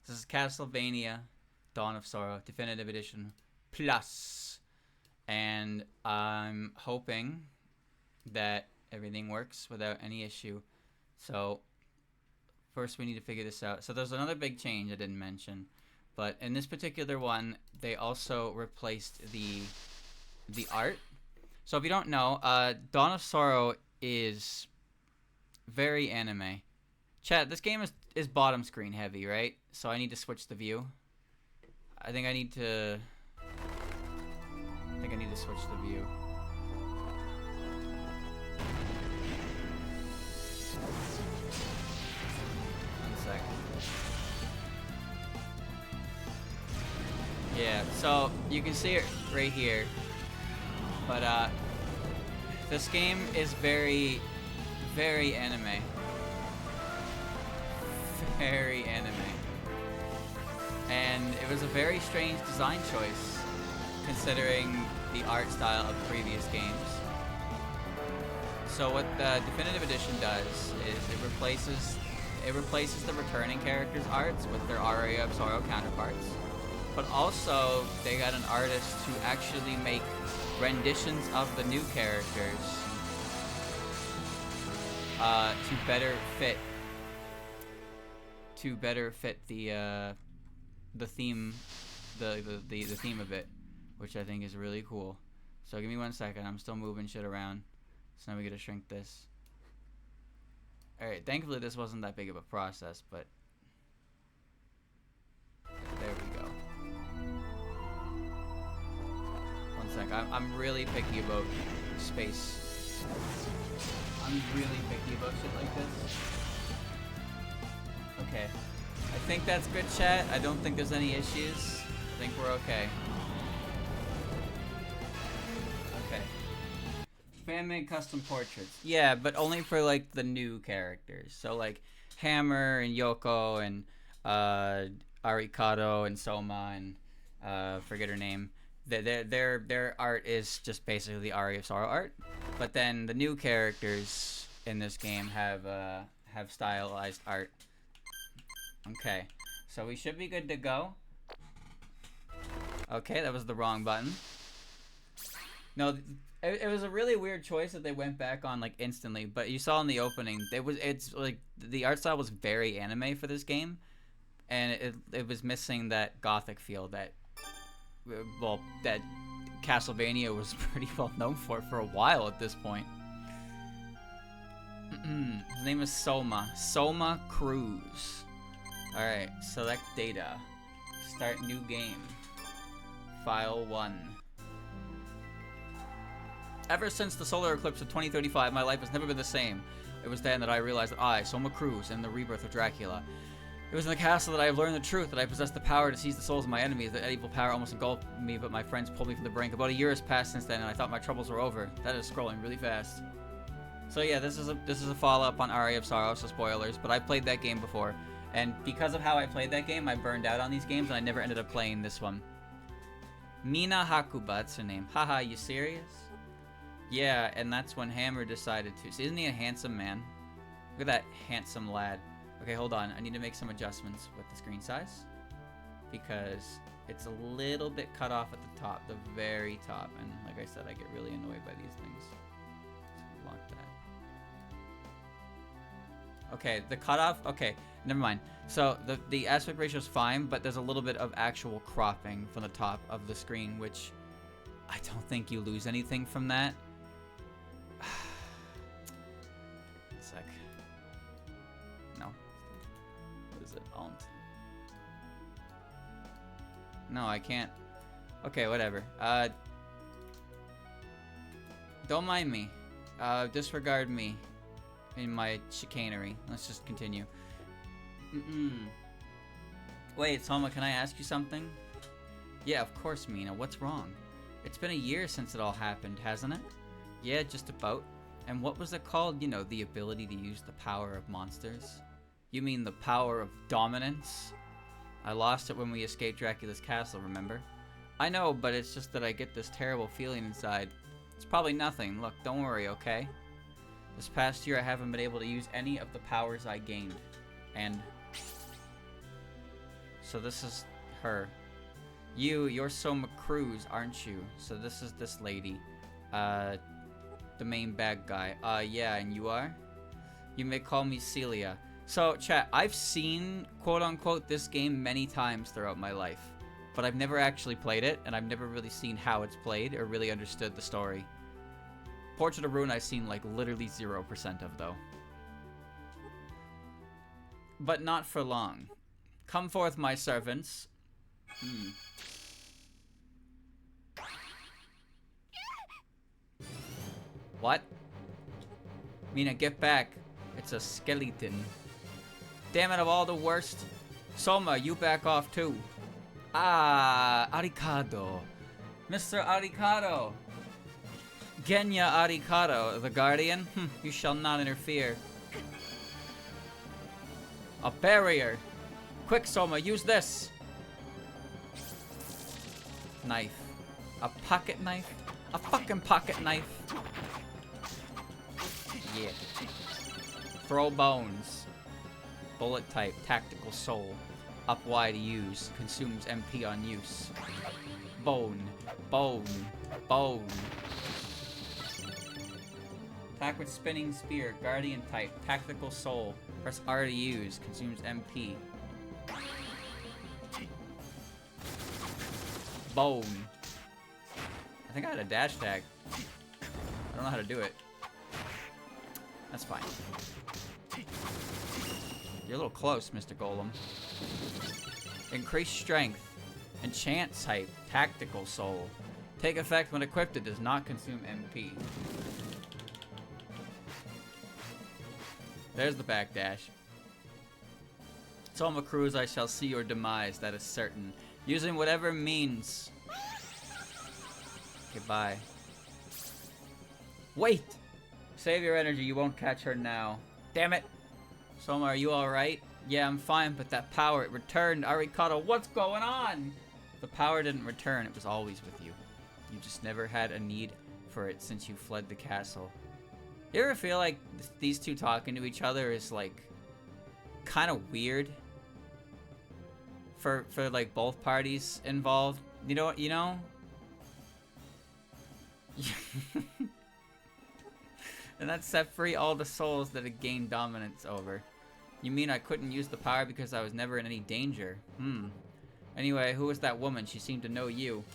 This is Castlevania Dawn of Sorrow Definitive Edition Plus. And I'm hoping that everything works without any issue. So, first we need to figure this out. So there's another big change I didn't mention. But in this particular one, they also replaced the art. So if you don't know, Dawn of Sorrow is very anime. Chat, this game is bottom screen heavy, right? So I need to switch the view. I think I need to switch the view. One sec. Yeah, so you can see it right here. But this game is very, very anime. Very anime. And it was a very strange design choice considering the art style of previous games. So what the Definitive Edition does is it replaces the returning characters' arts with their Aria of Sorrow counterparts. But also they got an artist to actually make renditions of the new characters to better fit the theme the theme of it, which I think is really cool. So give me 1 second. I'm still moving shit around. So now we gotta shrink this. Alright, thankfully this wasn't that big of a process, but there we go. 1 sec. I'm really picky about space. I'm really picky about shit like this. Okay. I think that's good, chat. I don't think there's any issues. I think we're okay. Okay. Fan-made custom portraits. Yeah, but only for, like, the new characters. So, like, Hammer and Yoko and Arikado and Soma and forget her name. Their art is just basically the Aria of Sorrow art. But then the new characters in this game have stylized art. Okay, so we should be good to go. Okay, that was the wrong button. No, it was a really weird choice that they went back on like instantly. But you saw in the opening, it's like the art style was very anime for this game, and it was missing that gothic feel that that Castlevania was pretty well known for a while at this point. His name is Soma Cruz. Alright, select data. Start new game. File 1. Ever since the solar eclipse of 2035, my life has never been the same. It was then that I realized that I, Soma Cruz, am the rebirth of Dracula. It was in the castle that I have learned the truth, that I possess the power to seize the souls of my enemies, that evil power almost engulfed me, but my friends pulled me from the brink. About a year has passed since then, and I thought my troubles were over. That is scrolling really fast. So yeah, this is a follow-up on Aria of Sorrow, so spoilers, but I played that game before. And because of how I played that game, I burned out on these games, and I never ended up playing this one. Mina Hakuba, that's her name. Haha, you serious? Yeah, and that's when Hammer decided to. So isn't he a handsome man? Look at that handsome lad. Okay, hold on. I need to make some adjustments with the screen size. Because it's a little bit cut off at the top, the very top. And like I said, I get really annoyed by these things. So lock that. Okay, the cutoff. Okay, never mind. So the aspect ratio is fine, but there's a little bit of actual cropping from the top of the screen, which I don't think you lose anything from that. Sec. No. What is it? Alt. No, I can't. Okay, whatever. Don't mind me. Disregard me in my chicanery. Let's just continue. Wait, Soma, can I ask you something? Yeah, of course, Mina. What's wrong? It's been a year since it all happened, hasn't it? Yeah, just about. And what was it called? You know, the ability to use the power of monsters? You mean the power of dominance? I lost it when we escaped Dracula's castle, remember? I know, but it's just that I get this terrible feeling inside. It's probably nothing. Look, don't worry, okay? This past year I haven't been able to use any of the powers I gained. And So this is her. You're Soma Cruz, aren't you? So this is this lady. The main bad guy. Yeah, and you are? You may call me Celia. So, chat, I've seen, quote-unquote, this game many times throughout my life. But I've never actually played it, and I've never really seen how it's played or really understood the story. Portrait of Ruin I've seen, like, literally 0% of, though. But not for long. Come forth, my servants. What? Mina, get back. It's a skeleton. Damn it, of all the worst. Soma, you back off too. Ah, Arikado. Mr. Arikado. Genya Arikado, the Guardian. You shall not interfere. A barrier. Quick, Soma, use this. Knife. A pocket knife? A fucking pocket knife. Yeah. Throw bones. Bullet type. Tactical soul. Up Y to use. Consumes MP on use. Bone. Bone. Bone. Attack with spinning spear. Guardian type. Tactical soul. Press R to use. Consumes MP. Bone. I think I had a dash tag. I don't know how to do it. That's fine. You're a little close, Mr. Golem. Increase strength. Enchant type. Tactical soul. Take effect when equipped. It does not consume MP. There's the backdash. Soma Cruz, I shall see your demise, that is certain. Using whatever means. Okay, bye. Wait! Save your energy, you won't catch her now. Damn it! Soma, are you alright? Yeah, I'm fine, but that power, it returned. Arikado, what's going on? The power didn't return, it was always with you. You just never had a need for it since you fled the castle. You ever feel like these two talking to each other is like kind of weird for like both parties involved? You know what? You know? And that set free all the souls that it gained dominance over. You mean I couldn't use the power because I was never in any danger? Anyway, who was that woman? She seemed to know you.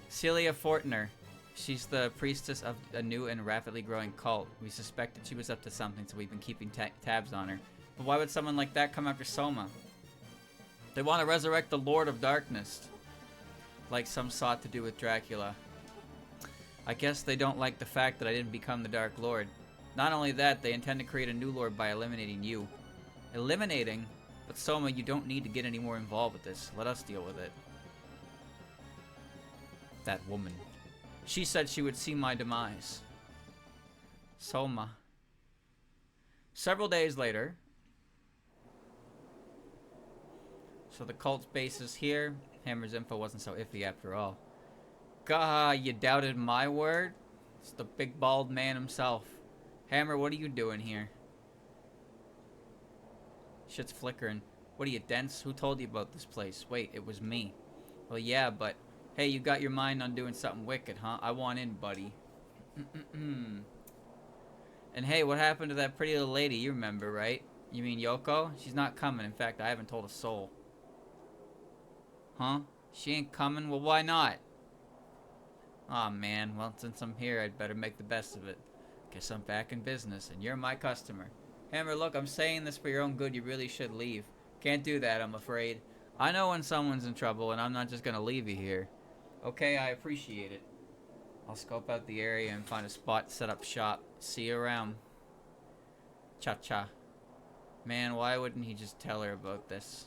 Celia Fortner. She's the priestess of a new and rapidly growing cult. We suspected she was up to something, so we've been keeping tabs on her. But why would someone like that come after Soma? They want to resurrect the Lord of Darkness. Like some sought to do with Dracula. I guess they don't like the fact that I didn't become the Dark Lord. Not only that, they intend to create a new Lord by eliminating you. Eliminating? But Soma, you don't need to get any more involved with this. Let us deal with it. That woman. She said she would see my demise. Soma. Several days later. So the cult's base is here. Hammer's info wasn't so iffy after all. Gah, you doubted my word? It's the big bald man himself. Hammer, what are you doing here? Shit's flickering. What are you, dense? Who told you about this place? Wait, it was me. Well, yeah, but... Hey, you got your mind on doing something wicked, huh? I want in, buddy. And hey, what happened to that pretty little lady? You remember, right? You mean Yoko? She's not coming. In fact, I haven't told a soul. Huh? She ain't coming? Well, why not? Aw, man. Well, since I'm here, I'd better make the best of it. Guess I'm back in business, and you're my customer. Hammer, look, I'm saying this for your own good. You really should leave. Can't do that, I'm afraid. I know when someone's in trouble, and I'm not just gonna leave you here. Okay, I appreciate it. I'll scope out the area and find a spot to set up shop. See you around. Cha-cha. Man, why wouldn't he just tell her about this?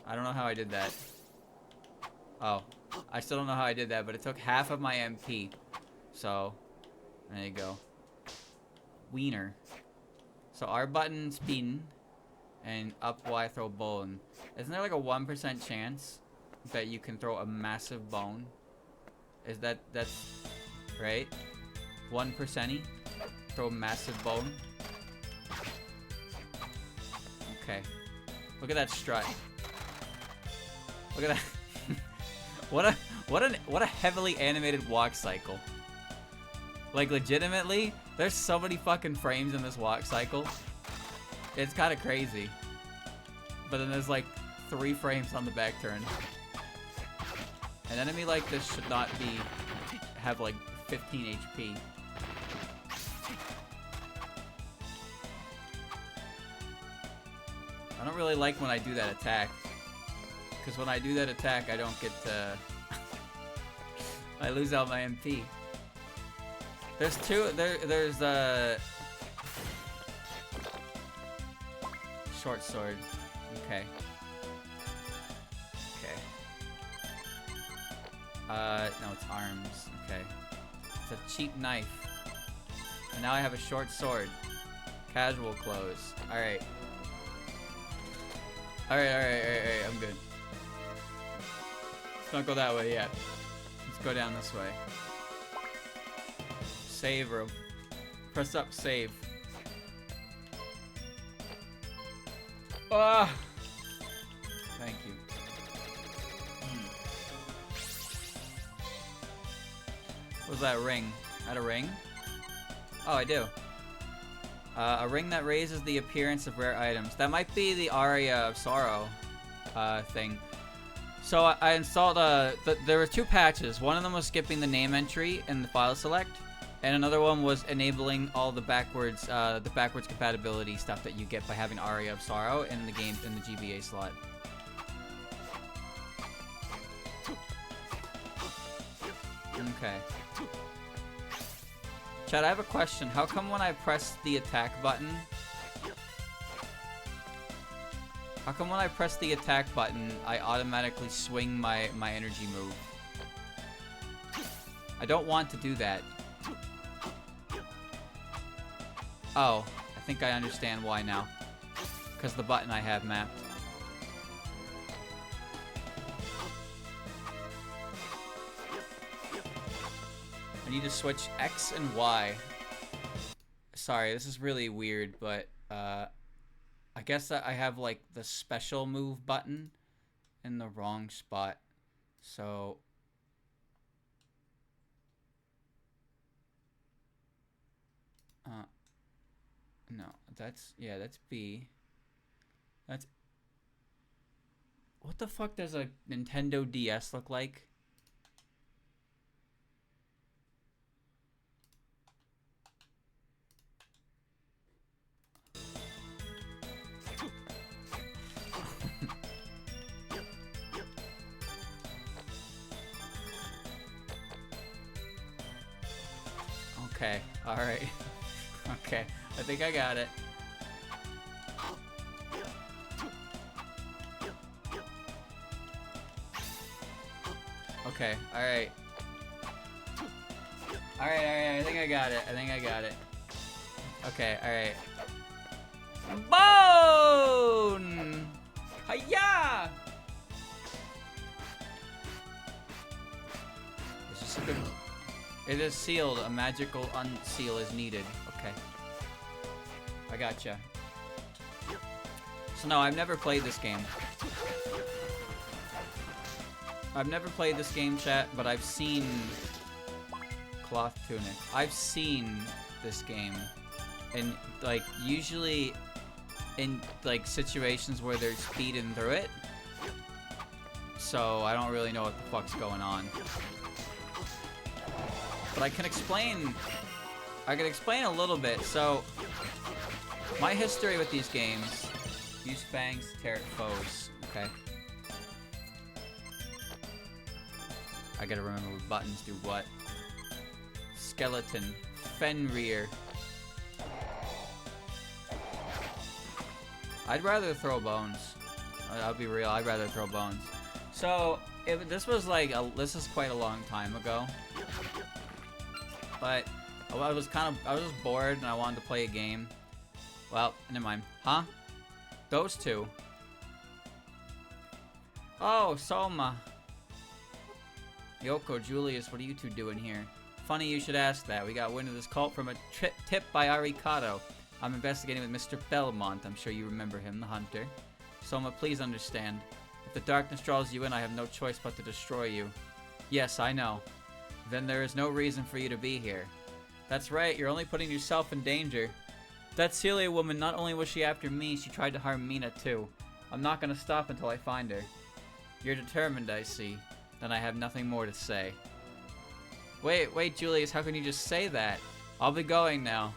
I don't know how I did that. Oh. I still don't know how I did that, but it took half of my MP. So, there you go. Wiener. So R button spin, and up Y throw bone. Isn't there like a 1% chance that you can throw a massive bone? Is that's right? 1%y. Throw a massive bone. Okay. Look at that strut. Look at that. what a heavily animated walk cycle. Like, legitimately, there's so many fucking frames in this walk cycle. It's kind of crazy. But then there's like 3 frames on the back turn. An enemy like this should not have like 15 HP. I don't really like when I do that attack. Because when I do that attack, I don't get to... I lose out my MP. There's there's short sword. Okay. Okay. No, it's arms. Okay. It's a cheap knife. And now I have a short sword. Casual clothes. Alright. Alright, I'm good. Let's not go that way yet. Let's go down this way. Save room. Press up, save. Ah! Thank you. What was that ring? Had a ring? Oh, I do. A ring that raises the appearance of rare items. That might be the Aria of Sorrow thing. So I installed, there were 2 patches. One of them was skipping the name entry in the file select, and another one was enabling all the backwards compatibility stuff that you get by having Aria of Sorrow in the game, in the GBA slot. Okay. Chad, I have a question. How come when I press the attack button... How come when I press the attack button, I automatically swing my energy move? I don't want to do that. Oh, I think I understand why now. Because the button I have mapped. I need to switch X and Y. Sorry, this is really weird, but I guess that I have like the special move button in the wrong spot. So no, that's B. That's what the fuck does a Nintendo DS look like? Okay, alright. Okay, I think I got it. Okay, alright. Alright, I think I got it. Okay, alright. Bone! Hiya! It's just a good... It is sealed. A magical unseal is needed. Okay. I gotcha. So no, I've never played this game. Chat, but I've seen Cloth Tunic. I've seen this game. And, like, usually in, like, situations where there's speeding through it. So I don't really know what the fuck's going on. But I can explain a little bit. So, my history with these games, use fangs to tear at foes, okay? I gotta remember what buttons do what. Skeleton, Fenrir. I'd rather throw bones. I'll be real, I'd rather throw bones. So, this was like, this is quite a long time ago. But I was just bored and I wanted to play a game. Well, never mind. Huh? Those 2. Oh, Soma. Yoko, Julius, what are you 2 doing here? Funny you should ask that. We got wind of this cult from a tip by Arikado. I'm investigating with Mr. Belmont. I'm sure you remember him, the hunter. Soma, please understand. If the darkness draws you in, I have no choice but to destroy you. Yes, I know. Then there is no reason for you to be here. That's right, you're only putting yourself in danger. That Celia woman, not only was she after me, she tried to harm Mina too. I'm not gonna stop until I find her. You're determined, I see. Then I have nothing more to say. Wait, Julius, how can you just say that? I'll be going now.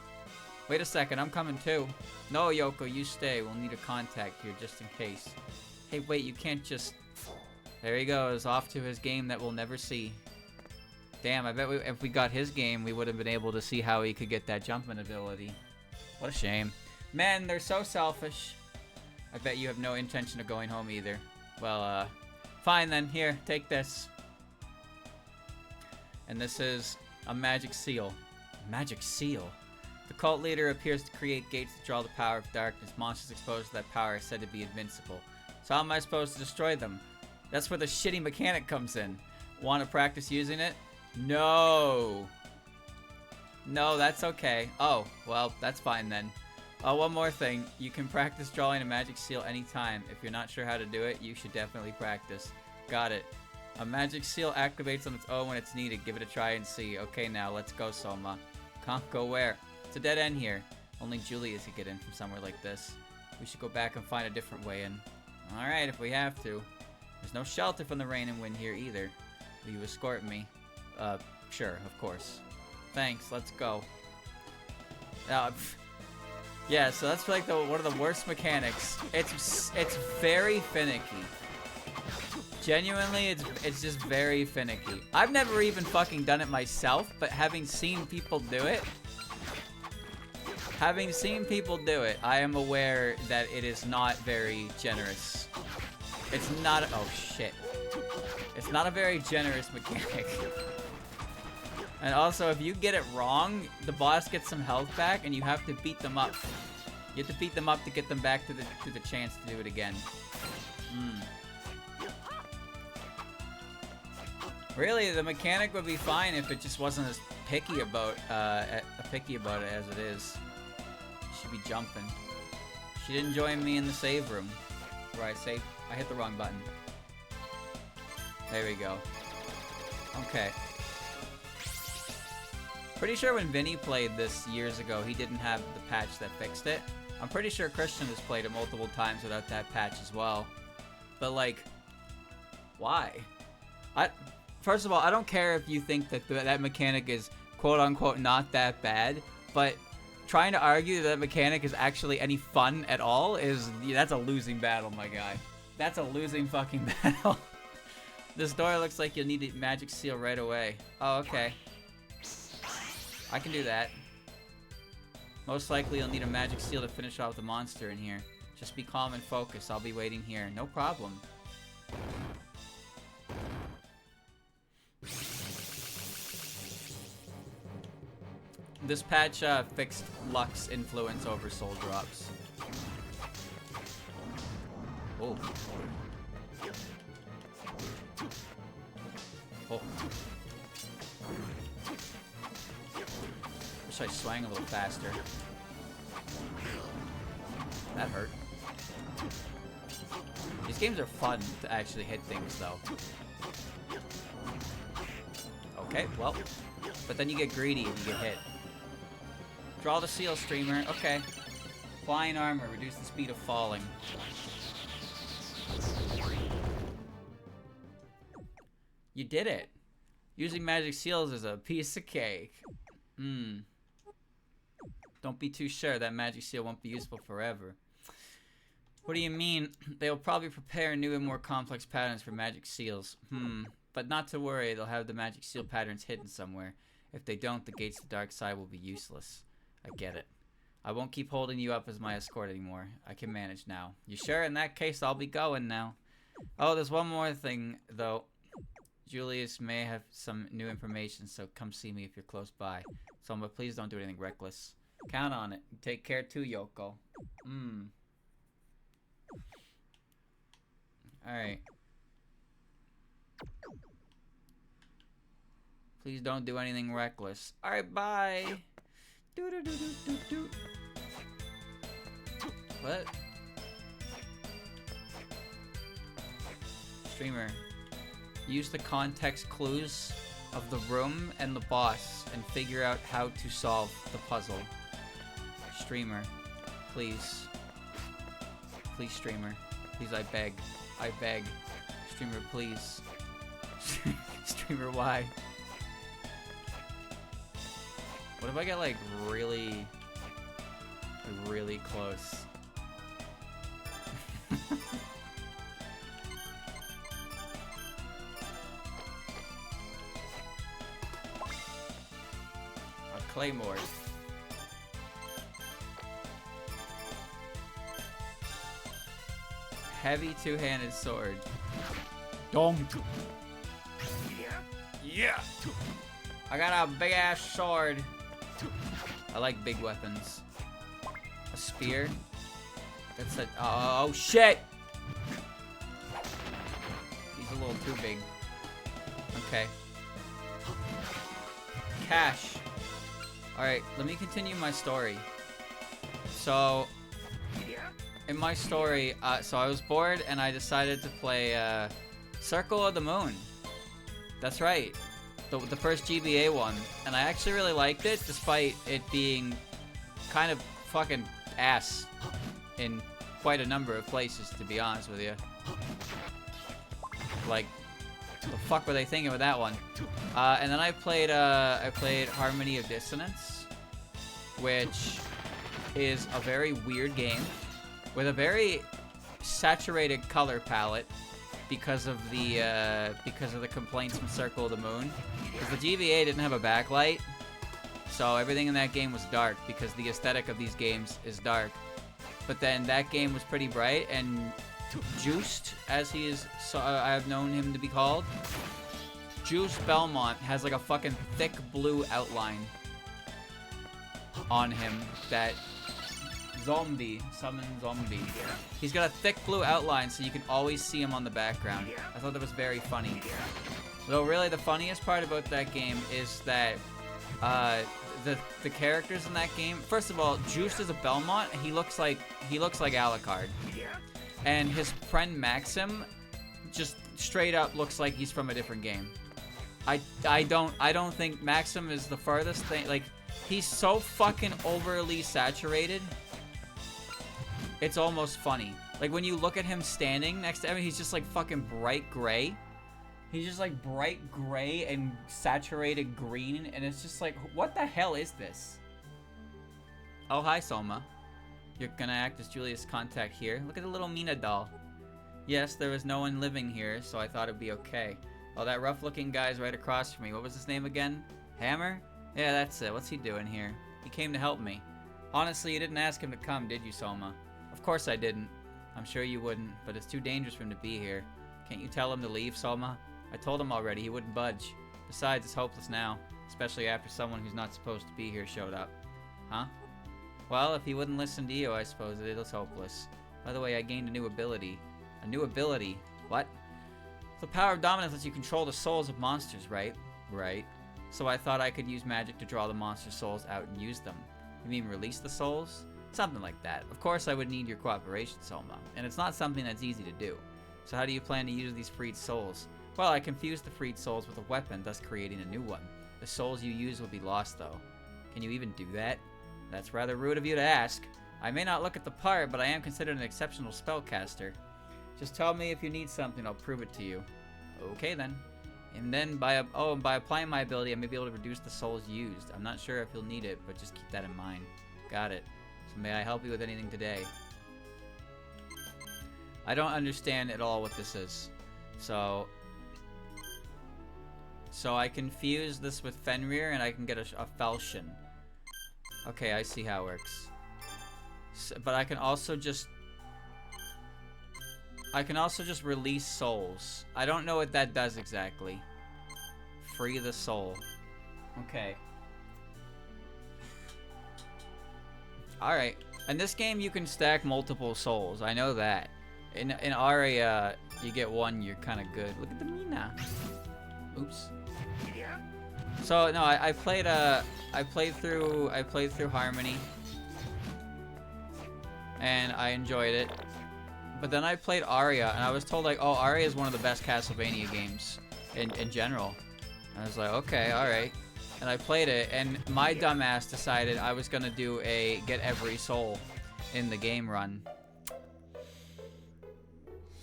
Wait a second, I'm coming too. No, Yoko, you stay. We'll need a contact here just in case. Hey, wait, you can't just... There he goes, off to his game that we'll never see. Damn, I bet if we got his game, we would have been able to see how he could get that jumping ability. What a shame. Men, they're so selfish. I bet you have no intention of going home either. Well, fine then. Here, take this. And this is a magic seal. Magic seal? The cult leader appears to create gates to draw the power of darkness. Monsters exposed to that power are said to be invincible. So how am I supposed to destroy them? That's where the shitty mechanic comes in. Want to practice using it? No. No, that's okay. Oh, well, that's fine then. One more thing. You can practice drawing a magic seal anytime. If you're not sure how to do it, you should definitely practice. Got it. A magic seal activates on its own when it's needed. Give it a try and see. Okay, now, let's go, Soma. Can't go where? It's a dead end here. Only Julius could get in from somewhere like this. We should go back and find a different way in. Alright, if we have to. There's no shelter from the rain and wind here either. Will you escort me? Sure, of course. Thanks, let's go. Yeah, so that's like one of the worst mechanics. It's very finicky. Genuinely, it's just very finicky. I've never even fucking done it myself, but having seen people do it, I am aware that it is not very generous. It's not, oh shit. It's not a very generous mechanic. And also, if you get it wrong, the boss gets some health back, and you have to beat them up. You have to beat them up to get them back to the chance to do it again. Really, the mechanic would be fine if it just wasn't as picky about it as it is. She should be jumping. She didn't join me in the save room, where I hit the wrong button. There we go. Okay. Pretty sure when Vinny played this years ago, he didn't have the patch that fixed it. I'm pretty sure Christian has played it multiple times without that patch as well. But like, why? First of all, I don't care if you think that that mechanic is quote-unquote not that bad, but trying to argue that mechanic is actually any fun at all that's a losing battle, my guy. That's a losing fucking battle. This door looks like you'll need a magic seal right away. Oh, okay. I can do that. Most likely you'll need a magic seal to finish off the monster in here. Just be calm and focused. I'll be waiting here. No problem. This patch fixed Luck's influence over soul drops. Oh. Oh. Wish I swang a little faster. That hurt. These games are fun to actually hit things, though. Okay, well. But then you get greedy if you get hit. Draw the seal, streamer. Okay. Flying armor. Reduce the speed of falling. You did it. Using magic seals is a piece of cake. Don't be too sure. That magic seal won't be useful forever. What do you mean? They'll probably prepare new and more complex patterns for magic seals. But not to worry. They'll have the magic seal patterns hidden somewhere. If they don't, the gates to the dark side will be useless. I get it. I won't keep holding you up as my escort anymore. I can manage now. You sure? In that case, I'll be going now. Oh, there's one more thing, though. Julius may have some new information, so come see me if you're close by. But please don't do anything reckless. Count on it. Take care too, Yoko. Alright. Please don't do anything reckless. Alright, bye. Do do do do do do. What? Streamer. Use the context clues of the room and the boss and figure out how to solve the puzzle. Streamer. Please. Please, streamer. Please, I beg. I beg. Streamer, please. Streamer, why? What if I get like really close? A claymore. Heavy two-handed sword. Donk. Yeah. I got a big ass sword. I like big weapons. A spear. That's a. Oh shit! He's a little too big. Okay. Cash. Alright, let me continue my story. So, in my story, so I was bored and I decided to play Circle of the Moon. That's right. The first GBA one. And I actually really liked it, despite it being kind of fucking ass in quite a number of places, to be honest with you. Like, the fuck were they thinking with that one? And then I played Harmony of Dissonance, which is a very weird game with a very saturated color palette because of the complaints from Circle of the Moon. Because the GBA didn't have a backlight, so everything in that game was dark because the aesthetic of these games is dark. But then that game was pretty bright, and Juiced, as he is, I have known him to be called, Juice Belmont has like a fucking thick blue outline on him that summon zombie. He's got a thick blue outline so you can always see him on the background. I thought that was very funny. Though really the funniest part about that game is that the characters in that game, first of all, Juiced is a Belmont. He looks like Alucard. And his friend Maxim just straight up looks like he's from a different game. I don't think Maxim is the furthest thing. Like, he's so fucking overly saturated. It's almost funny. Like, when you look at him standing next to him, he's just like fucking bright gray. He's just like bright gray and saturated green, and it's just like, what the hell is this? Oh, hi, Soma. You're gonna act as Julia's contact here. Look at the little Mina doll. Yes, there was no one living here, so I thought it'd be okay. Oh, that rough-looking guy's right across from me. What was his name again? Hammer? Yeah, that's it. What's he doing here? He came to help me. Honestly, you didn't ask him to come, did you, Soma? Of course I didn't. I'm sure you wouldn't, but it's too dangerous for him to be here. Can't you tell him to leave, Soma? I told him already. He wouldn't budge. Besides, it's hopeless now, especially after someone who's not supposed to be here showed up. Huh? Well, if he wouldn't listen to you, I suppose it is hopeless. By the way, I gained a new ability. A new ability? What? The power of dominance lets you control the souls of monsters, right? Right. So I thought I could use magic to draw the monster souls out and use them. You mean release the souls? Something like that. Of course I would need your cooperation, Soma. And it's not something that's easy to do. So how do you plan to use these freed souls? Well, I confused the freed souls with a weapon, thus creating a new one. The souls you use will be lost, though. Can you even do that? That's rather rude of you to ask. I may not look at the part, but I am considered an exceptional spellcaster. Just tell me if you need something, I'll prove it to you. Okay then. And then by applying my ability, I may be able to reduce the souls used. I'm not sure if you'll need it, but just keep that in mind. Got it. So may I help you with anything today? I don't understand at all what this is. So I can fuse this with Fenrir and I can get a falchion. Okay, I see how it works. So, but I can also just release souls. I don't know what that does exactly. Free the soul. Okay. Alright. In this game, you can stack multiple souls. I know that. In Aria, you get one, you're kind of good. Look at the Mina. Oops. So no, I played through Harmony, and I enjoyed it. But then I played Aria, and I was told like, oh, Aria is one of the best Castlevania games in general. And I was like, okay, all right. And I played it, and my dumbass decided I was gonna do a get every soul in the game run.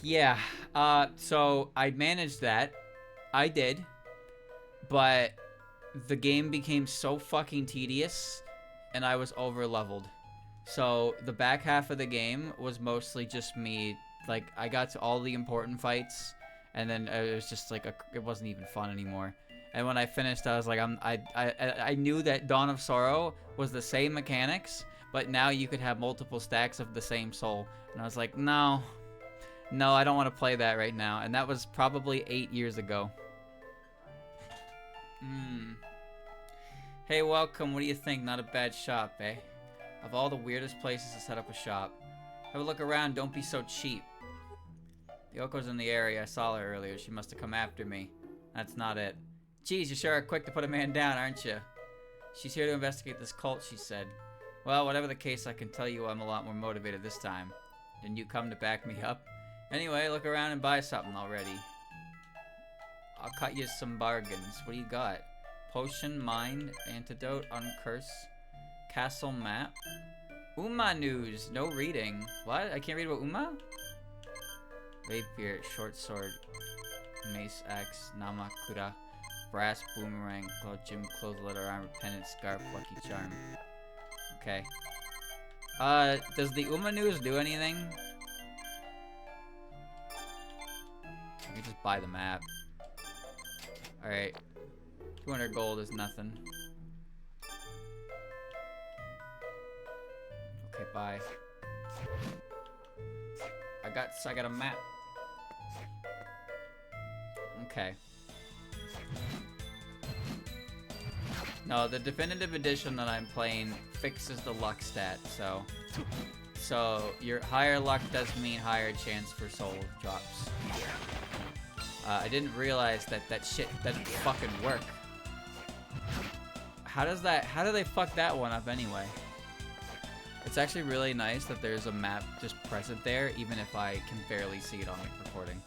Yeah. So I managed that. I did, but the game became so fucking tedious, and I was over leveled. So the back half of the game was mostly just me. Like, I got to all the important fights, and then it was just like it wasn't even fun anymore. And when I finished, I was like, I knew that Dawn of Sorrow was the same mechanics, but now you could have multiple stacks of the same soul. And I was like, no, I don't want to play that right now. And that was probably 8 years ago. Hey, welcome. What do you think? Not a bad shop, eh? Of all the weirdest places to set up a shop. Have a look around. Don't be so cheap. Yoko's in the area. I saw her earlier. She must have come after me. That's not it. Geez, you sure are quick to put a man down, aren't you? She's here to investigate this cult, she said. Well, whatever the case, I can tell you I'm a lot more motivated this time. Didn't you come to back me up? Anyway, look around and buy something already. I'll cut you some bargains. What do you got? Potion, mind, antidote, uncurse, castle map. Uma news. No reading. What? I can't read about Uma? Rapier, short sword, mace, axe, namakura, brass boomerang, cloth, gym clothes, leather armor, pendant, scarf, lucky charm. Okay. Does the Uma news do anything? I can just buy the map. Alright. 200 gold is nothing. Okay, bye. I got a map. Okay. No, the definitive edition that I'm playing fixes the luck stat, so your higher luck does mean higher chance for soul drops. I didn't realize that shit doesn't fucking work. How do they fuck that one up anyway? It's actually really nice that there's a map just present there, even if I can barely see it on the recording.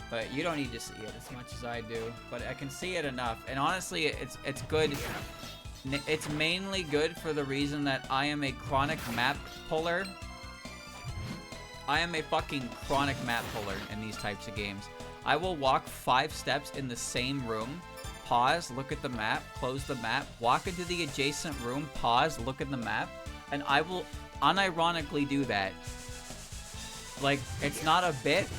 But you don't need to see it as much as I do, but I can see it enough. And honestly, it's good. It's mainly good for the reason that I am a chronic map puller. I am a fucking chronic map puller in these types of games. I will walk 5 steps in the same room, pause, look at the map, close the map, walk into the adjacent room, pause, look at the map, and I will unironically do that. Like, it's not a bit.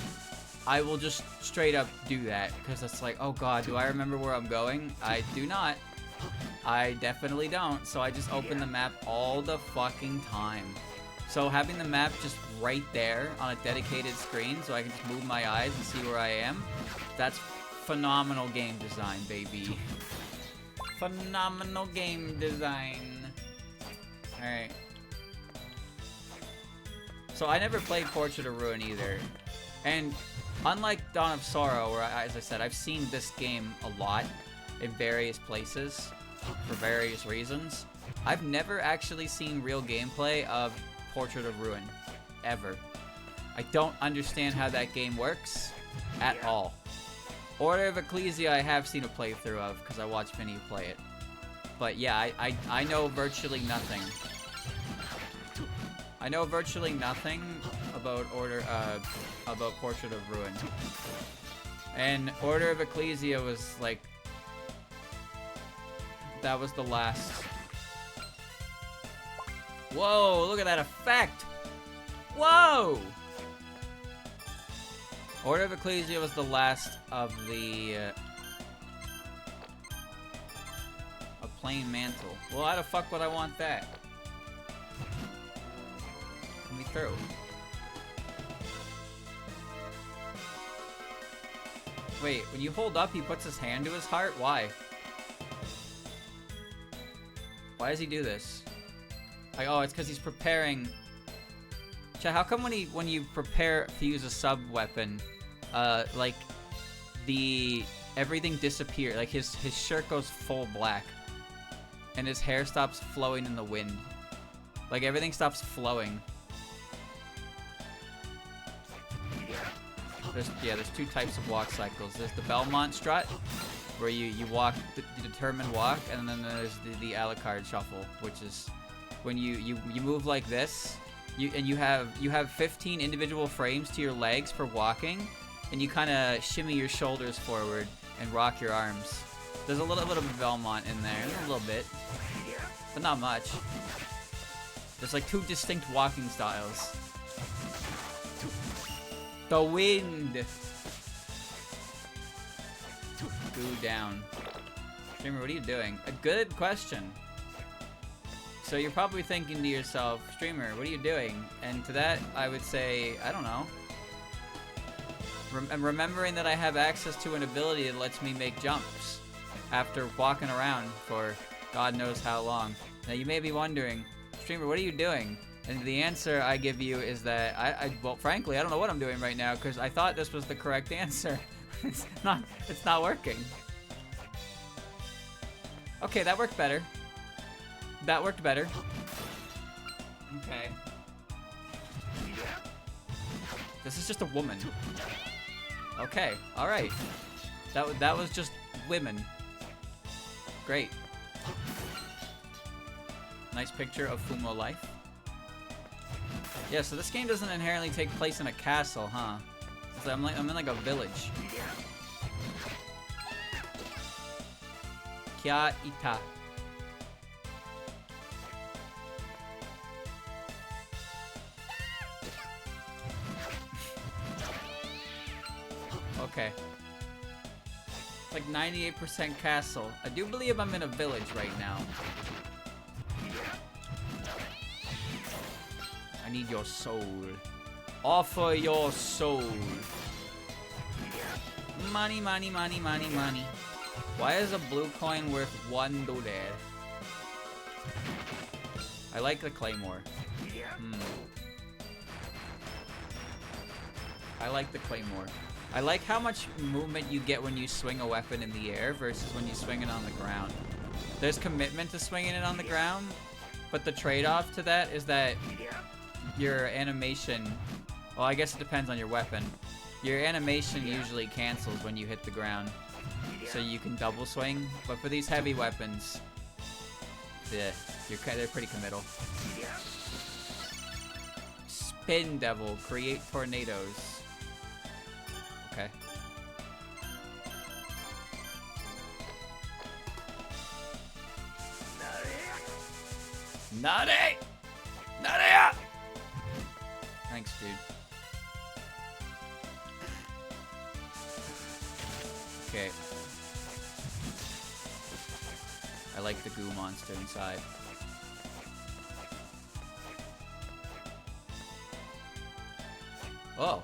I will just straight up do that, because it's like, oh god, do I remember where I'm going? I do not. I definitely don't, so I just open the map all the fucking time. So having the map just right there on a dedicated screen so I can just move my eyes and see where I am, that's phenomenal game design, baby. Phenomenal game design. Alright. So I never played Portrait of Ruin either. And unlike Dawn of Sorrow, where, as I said, I've seen this game a lot in various places for various reasons, I've never actually seen real gameplay of Portrait of Ruin, ever. I don't understand how that game works at all. Order of Ecclesia I have seen a playthrough of, because I watched Vinny play it. But yeah, I know virtually nothing. I know virtually nothing about about Portrait of Ruin. And Order of Ecclesia was like, that was the last. Whoa, look at that effect! Whoa! Order of Ecclesia was the last of the a plain mantle. Well, how the fuck would I want that? Let me through. Wait, when you hold up, he puts his hand to his heart? Why? Why does he do this? Like, oh, it's because he's preparing. Chat, how come when you prepare to use a sub weapon, like the everything disappears. Like his shirt goes full black, and his hair stops flowing in the wind. Like everything stops flowing. There's two types of walk cycles. There's the Belmont strut, where you walk the determined walk, and then there's the Alucard shuffle, which is when you move like this. You have 15 individual frames to your legs for walking, and you kind of shimmy your shoulders forward and rock your arms. There's a little bit of Belmont in there, a little bit, but not much. There's like two distinct walking styles. The wind. Go down. Streamer, what are you doing? A good question. So you're probably thinking to yourself, Streamer, what are you doing? And to that, I would say, I don't know. I'm remembering that I have access to an ability that lets me make jumps after walking around for God knows how long. Now you may be wondering, Streamer, what are you doing? And the answer I give you is that well, frankly, I don't know what I'm doing right now because I thought this was the correct answer. It's not working. Okay, that worked better. That worked better. Okay. This is just a woman. Okay, alright. That was just women. Great. Nice picture of Fumo life. Yeah, so this game doesn't inherently take place in a castle, huh? It's like I'm in like a village. Kya ita. Okay. Like 98% castle. I do believe I'm in a village right now. I need your soul. Offer your soul. Money, money, money, money, money. Why is a blue coin worth $1? I like the claymore. I like the claymore. I like how much movement you get when you swing a weapon in the air versus when you swing it on the ground. There's commitment to swinging it on the ground, but the trade-off to that is that your animation, well, I guess it depends on your weapon. Your animation usually cancels when you hit the ground, so you can double swing. But for these heavy weapons, they're pretty committal. Spin Devil, create tornadoes. Okay. Nutty! Nutty! Thanks, dude. Okay. I like the goo monster inside. Oh.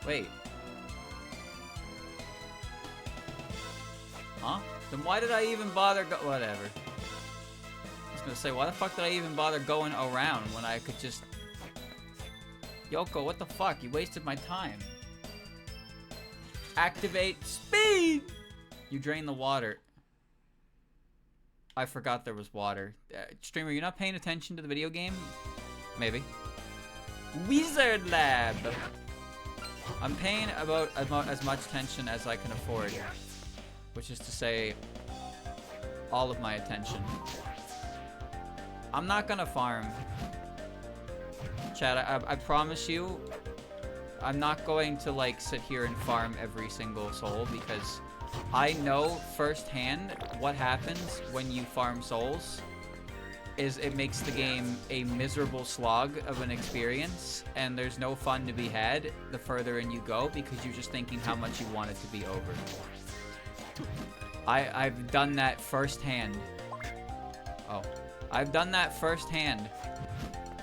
Wait. Huh? Then why did I even bother whatever. I was gonna say, why the fuck did I even bother going around when I could just... Yoko, what the fuck? You wasted my time. Activate speed! You drain the water. I forgot there was water. Streamer, you're not paying attention to the video game? Maybe. Wizard Lab! I'm paying about as much attention as I can afford. Which is to say, all of my attention. I'm not gonna farm. Chad, I promise you, I'm not going to like sit here and farm every single soul because I know firsthand what happens when you farm souls is it makes the game a miserable slog of an experience, and there's no fun to be had the further in you go because you're just thinking how much you want it to be over. I've done that firsthand. Oh. I've done that firsthand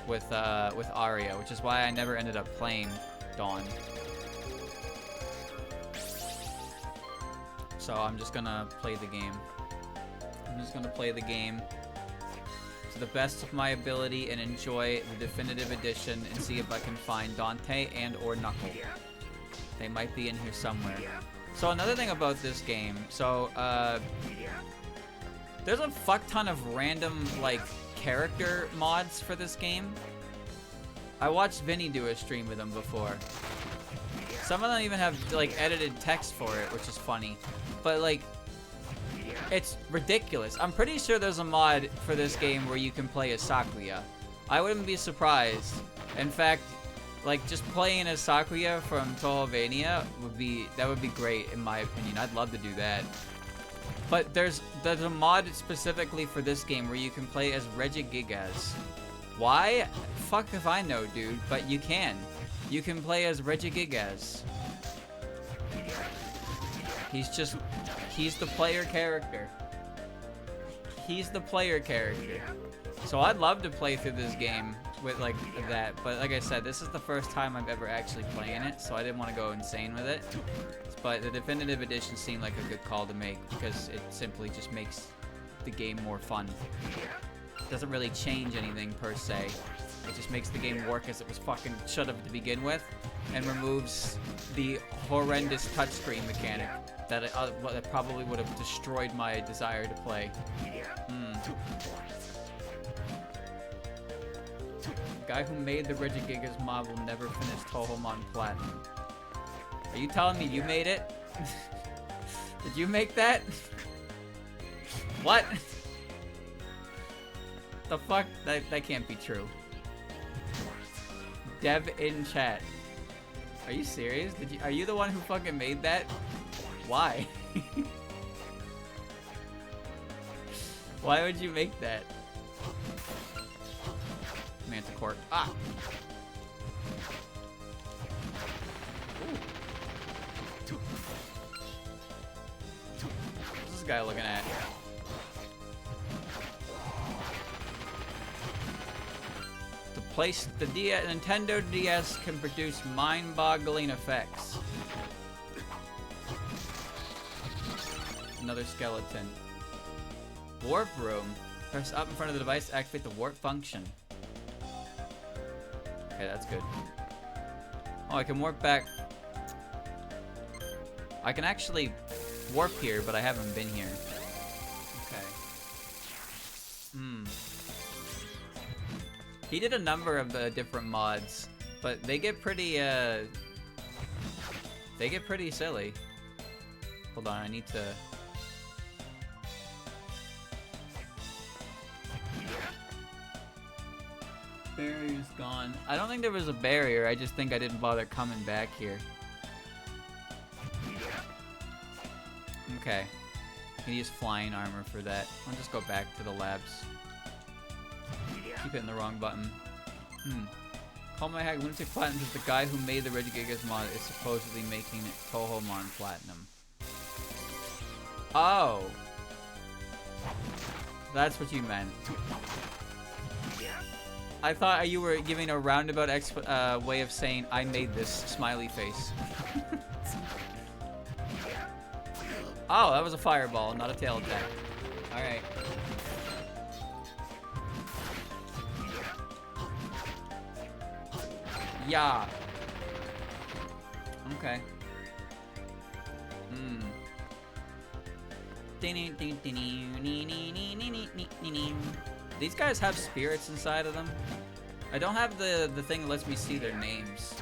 with Aria, which is why I never ended up playing Dawn. So I'm just gonna play the game. I'm just gonna play the game to the best of my ability and enjoy the definitive edition and see if I can find Dante and or Knuckle. They might be in here somewhere. So another thing about this game, so there's a fuck ton of random like character mods for this game. I watched Vinny do a stream with them before. Some of them even have like edited text for it, which is funny. But like, it's ridiculous. I'm pretty sure there's a mod for this game where you can play as Sakuya. I wouldn't be surprised. In fact, like just playing as Sakuya from Castlevania would be great in my opinion. I'd love to do that. But there's a mod specifically for this game where you can play as Regigigas. Why? Fuck if I know, dude. But you can. You can play as Regigigas. He's the player character. He's the player character. So I'd love to play through this game with like that, but like I said, this is the first time I'm ever actually playing it, so I didn't want to go insane with it. But the definitive edition seemed like a good call to make because it simply just makes the game more fun. It doesn't really change anything per se. It just makes the game work as it was fucking should have to begin with, and removes the horrendous touchscreen mechanic that that probably would have destroyed my desire to play. The guy who made the Regigigas mod will never finish Tohomon Platinum. Are you telling me you made it? Did you make that? What? The fuck? That can't be true. Dev in chat. Are you serious? Are you the one who fucking made that? Why? Why would you make that? Manticore. Ah! What's this guy looking at? The Nintendo DS can produce mind-boggling effects. Another skeleton. Warp room. Press up in front of the device to activate the warp function. Okay, that's good. Oh, I can warp back. I can actually warp here, but I haven't been here. Okay. He did a number of the different mods, but they get pretty silly. Hold on, I need to... Barrier's gone. I don't think there was a barrier, I just think I didn't bother coming back here. Okay. I can use flying armor for that. I'll just go back to the labs. Keep hitting the wrong button. Call my hack Lunatic Platinum because the guy who made the Regigigas mod is supposedly making it Tohomon Platinum. Oh! That's what you meant. I thought you were giving a roundabout way of saying I made this smiley face. Oh, that was a fireball, not a tail attack. Alright. Yeah. Okay. These guys have spirits inside of them. I don't have the thing that lets me see their names.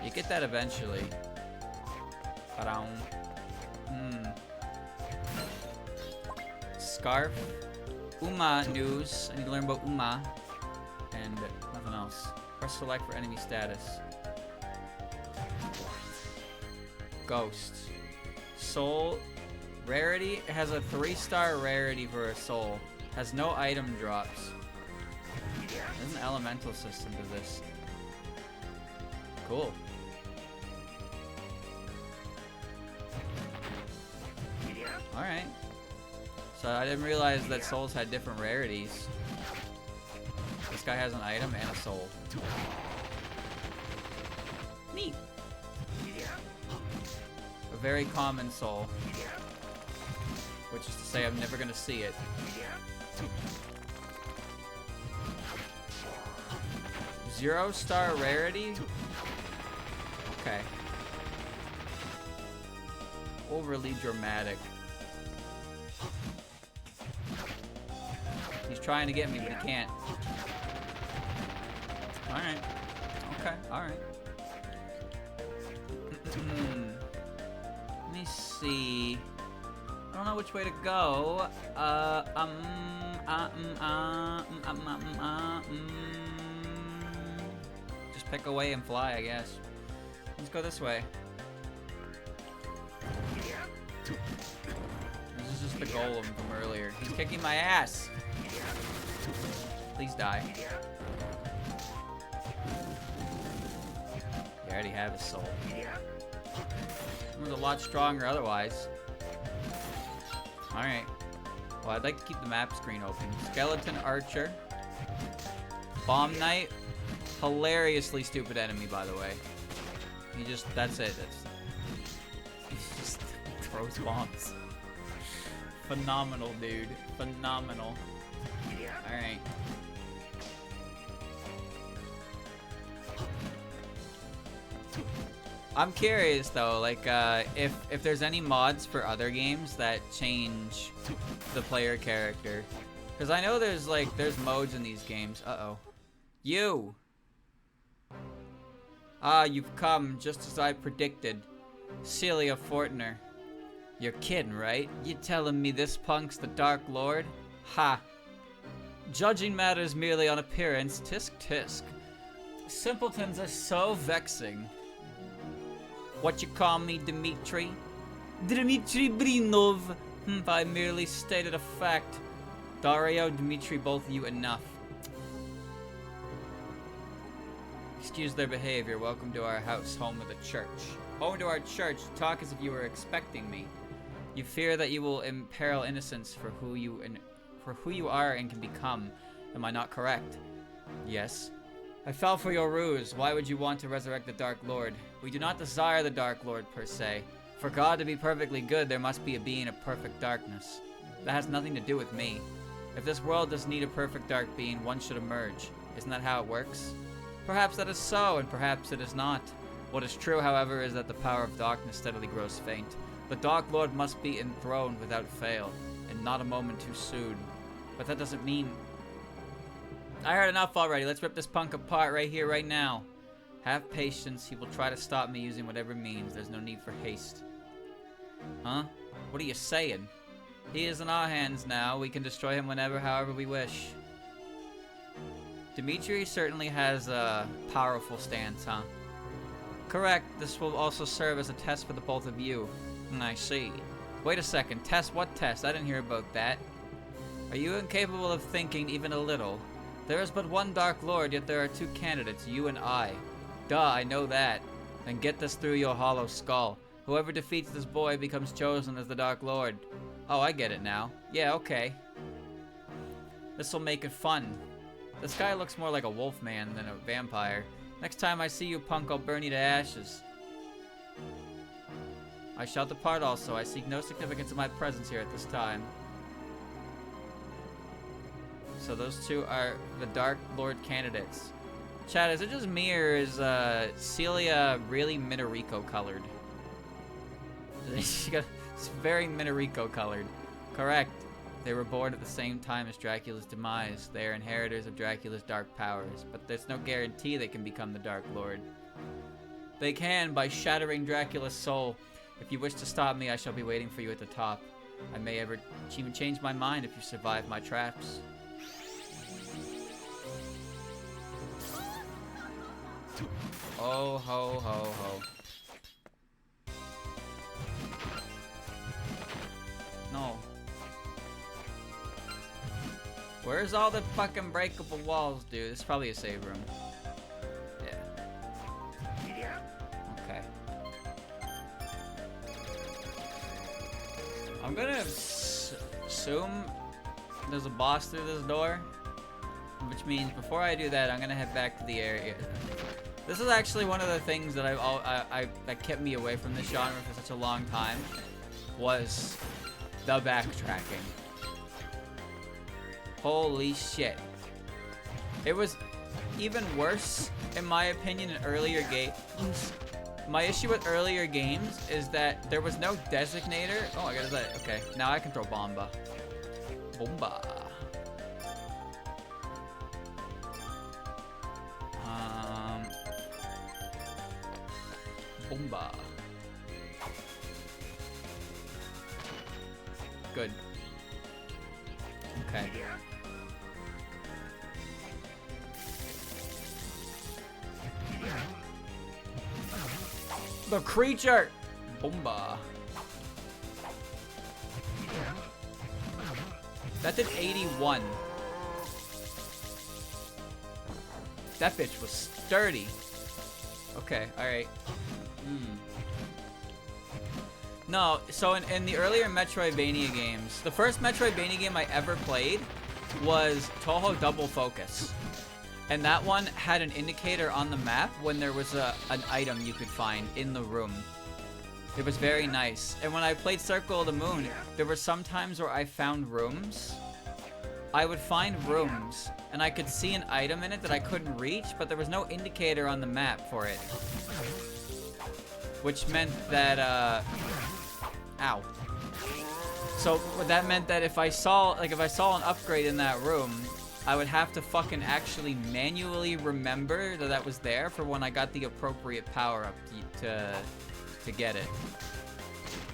You get that eventually. Scarf. Uma news. I need to learn about Uma. And nothing else. Press select for enemy status. Ghost. Soul. Rarity. It has a 3-star rarity for a soul. Has no item drops. There's an elemental system to this. Cool. Alright. So I didn't realize that souls had different rarities. This guy has an item and a soul. Neat. A very common soul. Which is to say I'm never gonna see it. Zero-star rarity? Okay. overly dramatic. He's trying to get me, but he can't. Alright. Okay, alright. Let me see. I don't know which way to go. Just pick a way and fly, I guess. Let's go this way. This is just the golem from earlier. He's kicking my ass. Please die. You already have his soul. He was a lot stronger otherwise. Alright. Well, I'd like to keep the map screen open. Skeleton Archer. Bomb Knight. Hilariously stupid enemy, by the way. He just, that's it. He just throws bombs. Phenomenal, dude. Phenomenal. Alright. I'm curious though, like, if there's any mods for other games that change the player character. Because I know there's modes in these games. Uh-oh. You! Ah, you've come just as I predicted. Celia Fortner. You're kidding, right? You telling me this punk's the Dark Lord? Ha! Judging matters merely on appearance, tisk tisk. Simpletons are so vexing. What you call me, Dmitri? Dmitri Brinov. I merely stated a fact. Dario, Dmitri, both of you enough. Excuse their behavior. Welcome to our house, home of the church. Home to our church. Talk as if you were expecting me. You fear that you will imperil innocence for who you are and can become. Am I not correct? Yes. I fell for your ruse. Why would you want to resurrect the Dark Lord? We do not desire the Dark Lord per se. For God to be perfectly good, there must be a being of perfect darkness. That has nothing to do with me. If this world does need a perfect dark being, one should emerge. Isn't that how it works? Perhaps that is so, and perhaps it is not. What is true, however, is that the power of darkness steadily grows faint. The Dark Lord must be enthroned without fail, and not a moment too soon. But that doesn't mean... I heard enough already. Let's rip this punk apart right here, right now. Have patience. He will try to stop me using whatever means. There's no need for haste. Huh? What are you saying? He is in our hands now. We can destroy him whenever, however we wish. Dmitri certainly has a powerful stance, huh? Correct. This will also serve as a test for the both of you. I see. Wait a second. Test? What test? I didn't hear about that. Are you incapable of thinking even a little? There is but one Dark Lord, yet there are two candidates, you and I. Duh, I know that. Then get this through your hollow skull. Whoever defeats this boy becomes chosen as the Dark Lord. Oh, I get it now. Yeah, okay. This'll make it fun. This guy looks more like a wolf man than a vampire. Next time I see you, punk, I'll burn you to ashes. I shall depart also. I seek no significance of my presence here at this time. So those two are the Dark Lord candidates. Chad, is it just me or is Celia really Minorico colored? It's very Minorico colored. Correct. They were born at the same time as Dracula's demise. They are inheritors of Dracula's dark powers, but there's no guarantee they can become the Dark Lord. They can by shattering Dracula's soul. If you wish to stop me, I shall be waiting for you at the top. I may ever even change my mind if you survive my traps. Oh ho ho ho. No. Where's all the fucking breakable walls, dude? This is probably a save room. Yeah. Okay. I'm gonna assume there's a boss through this door, which means before I do that, I'm gonna head back to the area. This is actually one of the things that that kept me away from this genre for such a long time, was the backtracking. Holy shit. It was even worse, in my opinion, in earlier games My issue with earlier games is that there was no designator. Oh, I got that. Okay, now I can throw bomba. Bomba. Bomba. Good. Okay. The creature! Bomba. That did 81. That bitch was sturdy. Okay, alright. No, so in the earlier Metroidvania games, the first Metroidvania game I ever played was Toho Double Focus. And that one had an indicator on the map when there was an item you could find in the room. It was very nice. And when I played Circle of the Moon, there were some times where I found rooms. I would find rooms, and I could see an item in it that I couldn't reach, but there was no indicator on the map for it. Which meant that, ow. So that meant that if I saw an upgrade in that room, I would have to fucking actually manually remember that that was there for when I got the appropriate power up to get it.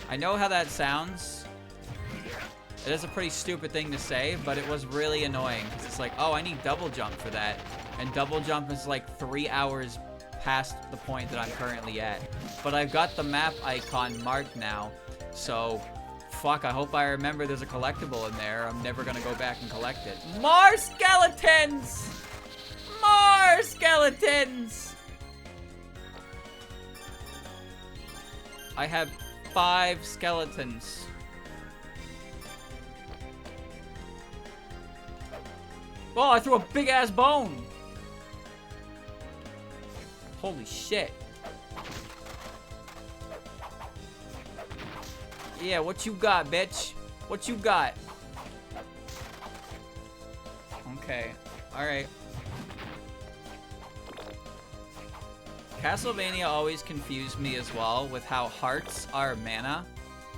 I know how that sounds. It is a pretty stupid thing to say, but it was really annoying. It's like, oh, I need double jump for that. And double jump is like 3 hours past the point that I'm currently at. But I've got the map icon marked now, so fuck, I hope I remember there's a collectible in there. I'm never gonna go back and collect it. More skeletons! More skeletons! I have 5 skeletons. Oh, I threw a big ass bone! Holy shit. Yeah, what you got, bitch? What you got? Okay. Alright. Castlevania always confused me as well with how hearts are mana.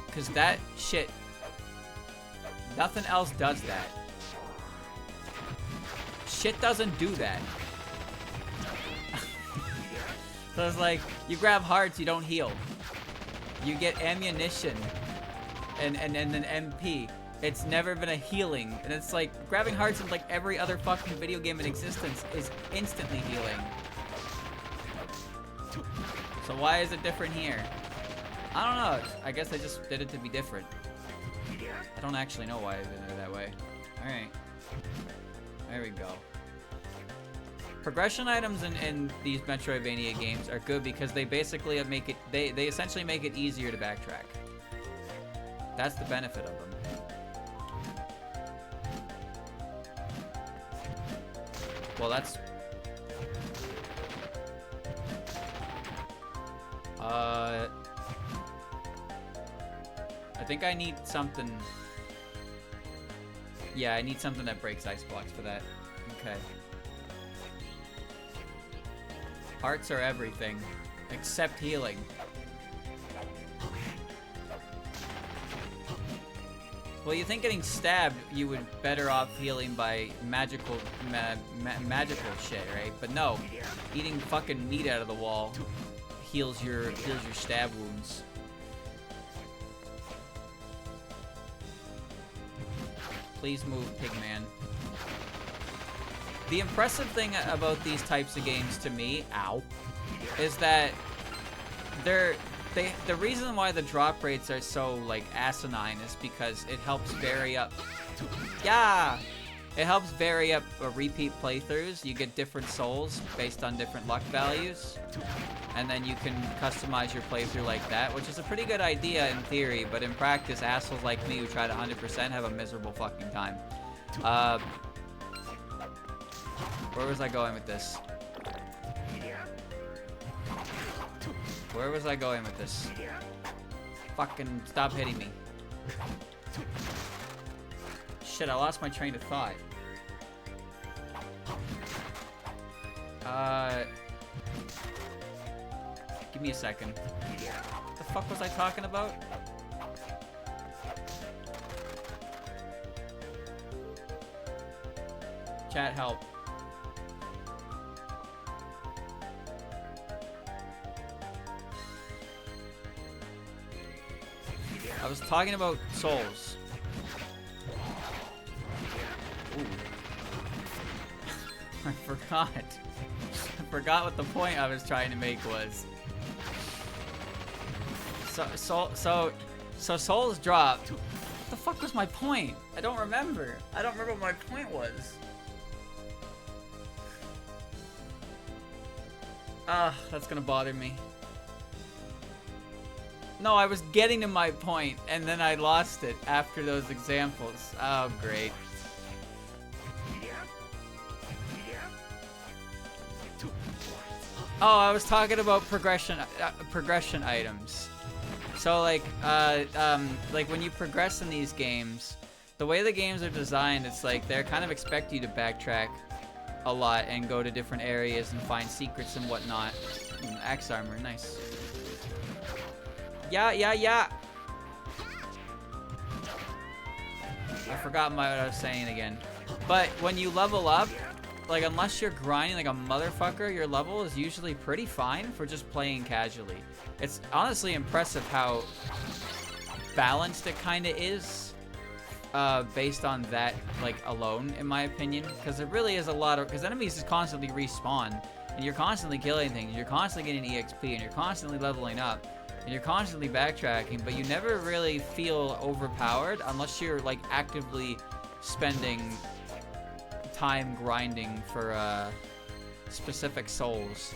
Because that shit... Nothing else does that. Shit doesn't do that. So it's like, you grab hearts, you don't heal. You get ammunition. And an MP. It's never been a healing. And it's like, grabbing hearts in like every other fucking video game in existence is instantly healing. So why is it different here? I don't know. I guess I just did it to be different. I don't actually know why I did it that way. Alright. There we go. Progression items in these Metroidvania games are good because they basically make it, they essentially make it easier to backtrack. That's the benefit of them. Well, that's... I think I need something... Yeah, I need something that breaks ice blocks for that. Okay. Hearts are everything, except healing. Well, you think getting stabbed, you would better off healing by magical shit, right? But no, eating fucking meat out of the wall heals your stab wounds. Please move, Pigman. The impressive thing about these types of games to me, ow, is that the reason why the drop rates are so like asinine is because it helps vary up. Yeah, it helps vary up repeat playthroughs. You get different souls based on different luck values, and then you can customize your playthrough like that, which is a pretty good idea in theory, but in practice, assholes like me who try to 100% have a miserable fucking time. Where was I going with this? Where was I going with this? Fucking stop hitting me. Shit, I lost my train of thought. Give me a second. What the fuck was I talking about? Chat, help. I was talking about souls. Ooh. I forgot. I forgot what the point I was trying to make was. So souls dropped. What the fuck was my point? I don't remember. I don't remember what my point was. That's gonna bother me. No, I was getting to my point, and then I lost it after those examples. Oh, great. Oh, I was talking about progression items. So, like when you progress in these games, the way the games are designed, it's like they're kind of expect you to backtrack a lot and go to different areas and find secrets and whatnot. Axe armor, nice. Yeah. I forgot what I was saying again. But when you level up, like, unless you're grinding like a motherfucker, your level is usually pretty fine for just playing casually. It's honestly impressive how balanced it kind of is, based on that, like, alone, in my opinion. Because there really is a lot of... Because enemies just constantly respawn, and you're constantly killing things, and you're constantly getting EXP, and you're constantly leveling up, and you're constantly backtracking, but you never really feel overpowered unless you're, like, actively spending time grinding for specific souls.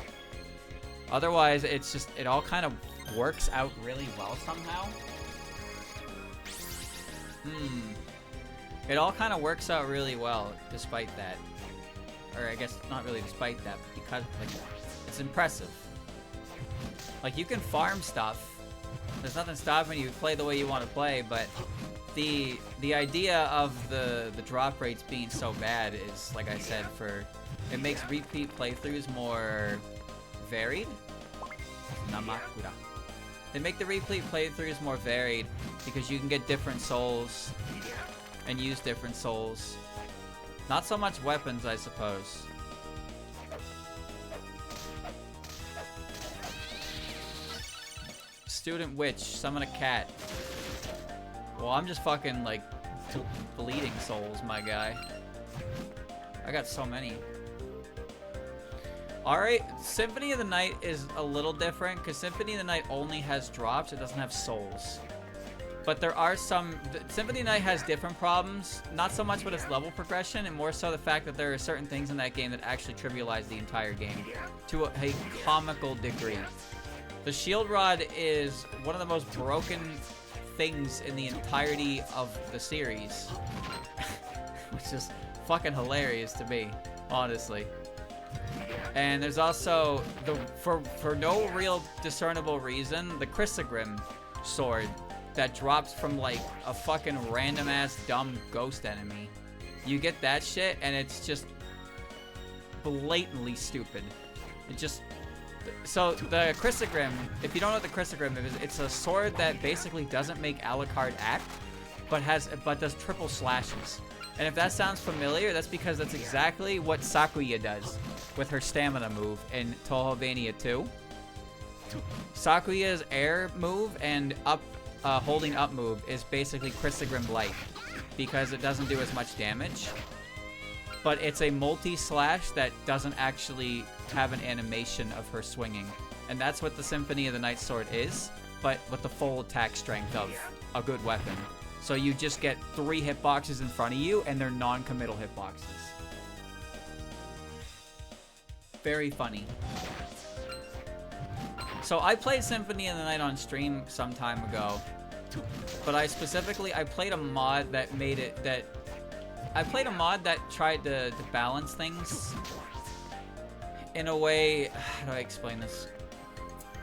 Otherwise, it's just, it all kind of works out really well somehow. It all kind of works out really well despite that. Or I guess not really despite that, but because, like, it's impressive. Like, you can farm stuff. There's nothing stopping you to play the way you want to play, but the idea of the drop rates being so bad is, like I said, it makes repeat playthroughs more varied. Namakura. They make the repeat playthroughs more varied because you can get different souls and use different souls. Not so much weapons, I suppose. Student witch, summon a cat. Well, I'm just fucking, like, bleeding souls, my guy. I got so many. Alright, Symphony of the Night is a little different, because Symphony of the Night only has drops, it doesn't have souls. But there are some... Symphony of the Night has different problems, not so much with its level progression, and more so the fact that there are certain things in that game that actually trivialize the entire game to a comical degree. The shield rod is one of the most broken things in the entirety of the series. Which is fucking hilarious to me, honestly. And there's also, for no real discernible reason, the Chrysogrim sword that drops from, like, a fucking random-ass dumb ghost enemy. You get that shit, and it's just blatantly stupid. It just... So, the Chrysogrim, if you don't know what the Chrysogrim is, it's a sword that basically doesn't make Alucard act, but does triple slashes. And if that sounds familiar, that's because that's exactly what Sakuya does with her stamina move in Tohovania 2. Sakuya's air move and holding up move is basically Chrysogrim Light, because it doesn't do as much damage. But it's a multi-slash that doesn't actually have an animation of her swinging. And that's what the Symphony of the Night sword is, but with the full attack strength of a good weapon. So you just get 3 hitboxes in front of you, and they're non-committal hitboxes. Very funny. So I played Symphony of the Night on stream some time ago, but I played a mod that made it I played a mod that tried to balance things in a way. How do I explain this?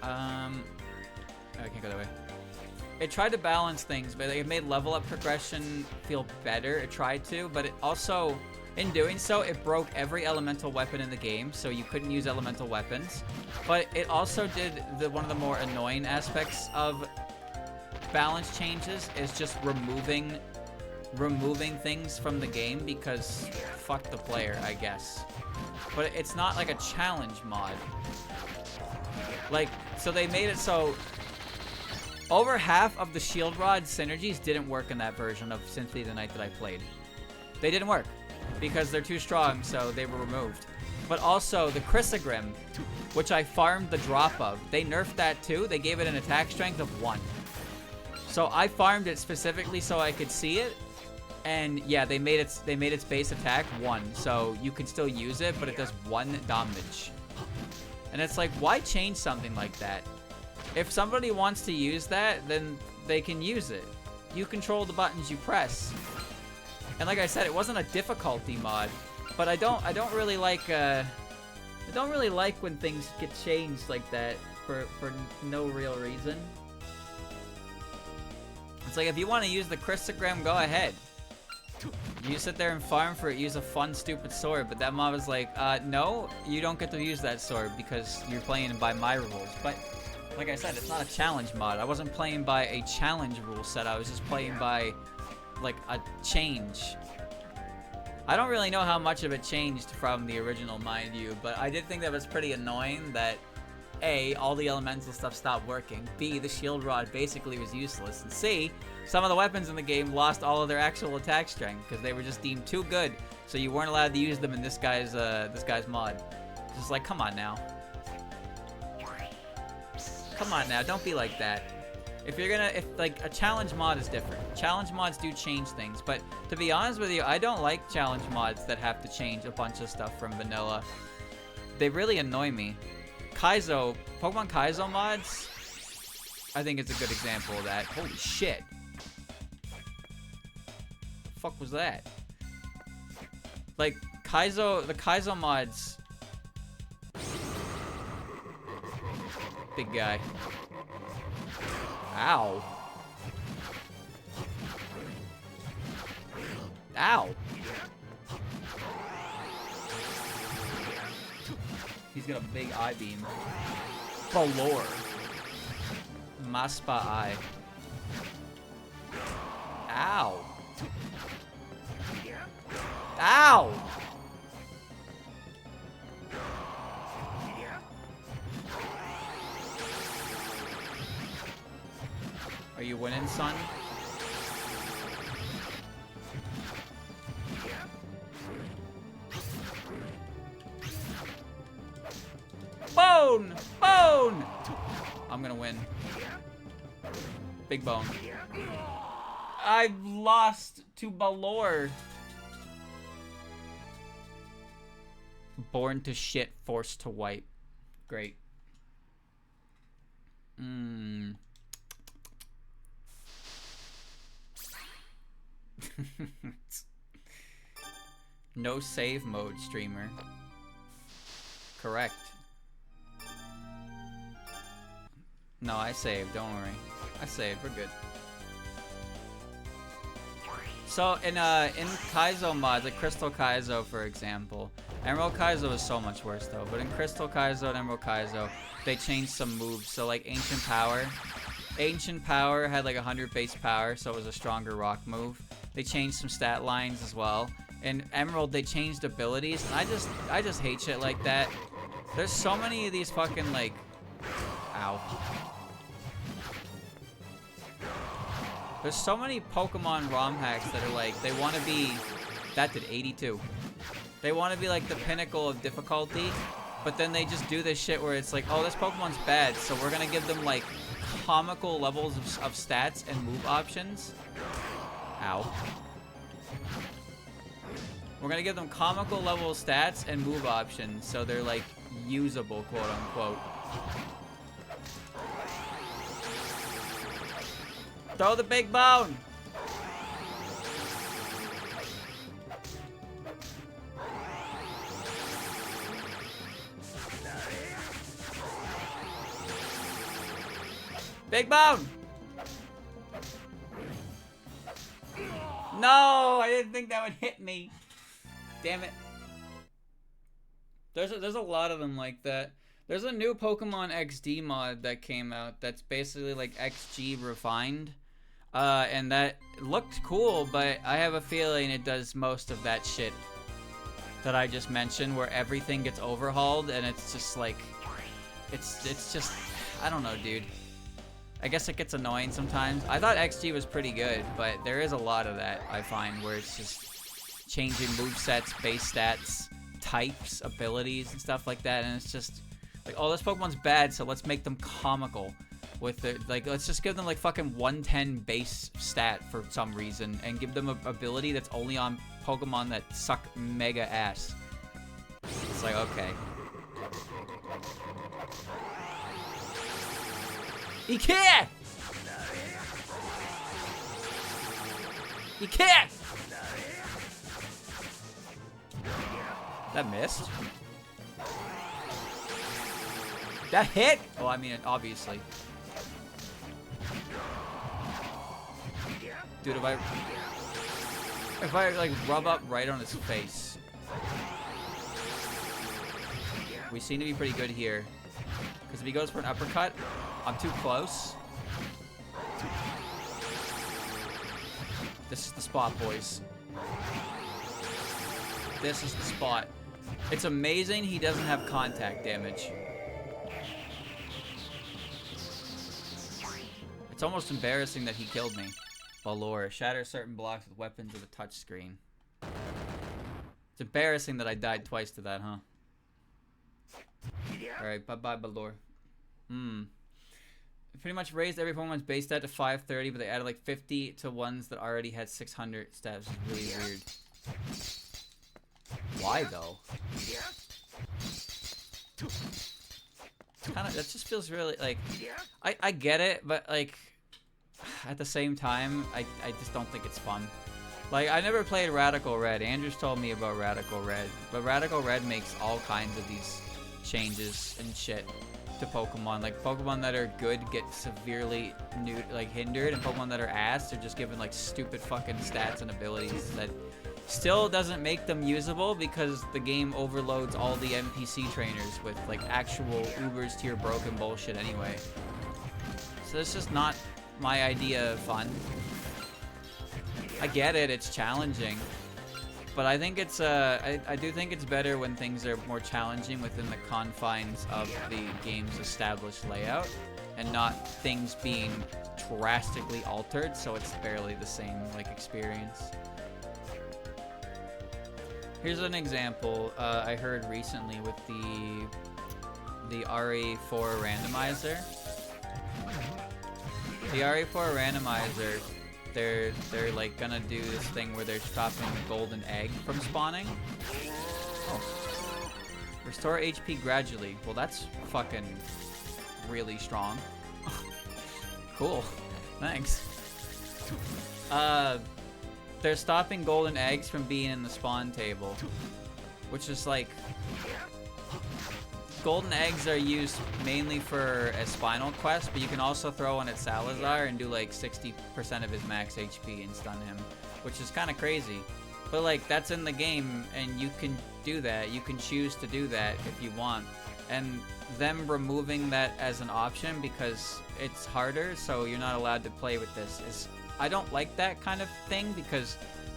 I can't go that way. It tried to balance things, but it made level up progression feel better. It tried to, but it In doing so, it broke every elemental weapon in the game, so you couldn't use elemental weapons. But it also did one of the more annoying aspects of balance changes is just removing things from the game because fuck the player, I guess. But it's not like a challenge mod. Like, so they made it so over half of the shield rod synergies didn't work in that version of Symphony of the Night that I played. They didn't work because they're too strong, so they were removed. But also the Chrysogrim, which I farmed the drop of, they nerfed that too. They gave it an attack strength of 1. So I farmed it specifically so I could see it. And yeah, they made its base attack 1, so you can still use it, but it does 1 damage. And it's like, why change something like that? If somebody wants to use that, then they can use it. You control the buttons you press. And like I said, it wasn't a difficulty mod, but I don't really like when things get changed like that for no real reason. It's like, if you want to use the Crystogram, go ahead. You sit there and farm for it, use a fun, stupid sword, but that mod was like, no, you don't get to use that sword because you're playing by my rules. But, like I said, it's not a challenge mod. I wasn't playing by a challenge rule set, I was just playing by, like, a change. I don't really know how much of it changed from the original, mind you, but I did think that was pretty annoying that, A, all the elemental stuff stopped working, B, the shield rod basically was useless, and C, some of the weapons in the game lost all of their actual attack strength because they were just deemed too good, so you weren't allowed to use them in this guy's mod. Just like, come on now. Come on now, don't be like that. If like, a challenge mod is different. Challenge mods do change things, but to be honest with you, I don't like challenge mods that have to change a bunch of stuff from vanilla. They really annoy me. Pokemon Kaizo mods, I think it's a good example of that. Holy shit. The fuck was that? Like, the Kaizo mods. Big guy. Ow. Ow. He's got a big eye beam. Valor. Maspa eye. Ow. Ow! Are you winning, son? Bone! Bone! I'm gonna win. Big bone. I've lost to Balor. Born to shit, forced to wipe. Great. No save mode, streamer. Correct. No, I saved, don't worry. I saved, we're good. So in Kaizo mods, like Crystal Kaizo for example, Emerald Kaizo is so much worse though, but in Crystal Kaizo and Emerald Kaizo, they changed some moves. So like Ancient Power had like 100 base power, so it was a stronger rock move. They changed some stat lines as well. In Emerald, they changed abilities, and I just hate shit like that. There's so many of these fucking like, ow. There's so many Pokemon ROM hacks that are like, they want to be, that did 82. They want to be like the pinnacle of difficulty, but then they just do this shit where it's like, oh, this Pokemon's bad, so we're gonna give them like comical levels of stats and move options. Ow. We're gonna give them comical level stats and move options, so they're like usable, quote unquote. Throw the big bone! Big bone! No, I didn't think that would hit me. Damn it. There's a lot of them like that. There's a new Pokemon XD mod that came out that's basically like XG refined. And that looked cool, but I have a feeling it does most of that shit that I just mentioned, where everything gets overhauled, and it's just like, it's just, I don't know, dude. I guess it gets annoying sometimes. I thought XG was pretty good, but there is a lot of that, I find, where it's just changing movesets, base stats, types, abilities, and stuff like that, and it's just like, oh, this Pokemon's bad, so let's make them comical with the, like, let's just give them like fucking 110 base stat for some reason, and give them an ability that's only on Pokemon that suck mega ass. It's like, okay. He can't! He can't! That missed? That hit? Oh, I mean, obviously. Dude, if I like rub up right on his face. We seem to be pretty good here. Because if he goes for an uppercut, I'm too close. This is the spot, boys. This is the spot. It's amazing he doesn't have contact damage. It's almost embarrassing that he killed me. Valor. Shatter certain blocks with weapons with a touchscreen. It's embarrassing that I died twice to that, huh? Alright, bye-bye, Valor. Pretty much raised every Pokemon's base stat to 530, but they added like 50 to ones that already had 600 stats. It's really weird. Why, though? Kinda, that just feels really, like... I get it, but, like... At the same time, I just don't think it's fun. Like, I never played Radical Red. Andrew's told me about Radical Red. But Radical Red makes all kinds of these changes and shit to Pokemon. Like, Pokemon that are good get severely hindered, and Pokemon that are ass are just given, like, stupid fucking stats and abilities that still doesn't make them usable because the game overloads all the NPC trainers with, like, actual Uber's tier broken bullshit anyway. So it's just not my idea of fun. I get it, it's challenging, but I think it's I do think it's better when things are more challenging within the confines of the game's established layout and not things being drastically altered so it's barely the same like experience. Here's an example I heard recently with the RE4 randomizer. The RE4 randomizer, they're like gonna do this thing where they're stopping the golden egg from spawning. Oh. Restore HP gradually. Well, that's fucking really strong. Cool. Thanks. They're stopping golden eggs from being in the spawn table, which is like... Golden eggs are used mainly for a Spinal Quest, but you can also throw one at Salazar and do like 60% of his max HP and stun him, which is kind of crazy. But like, that's in the game, and you can do that. You can choose to do that if you want. And them removing that as an option because it's harder, so you're not allowed to play with this, is... I don't like that kind of thing because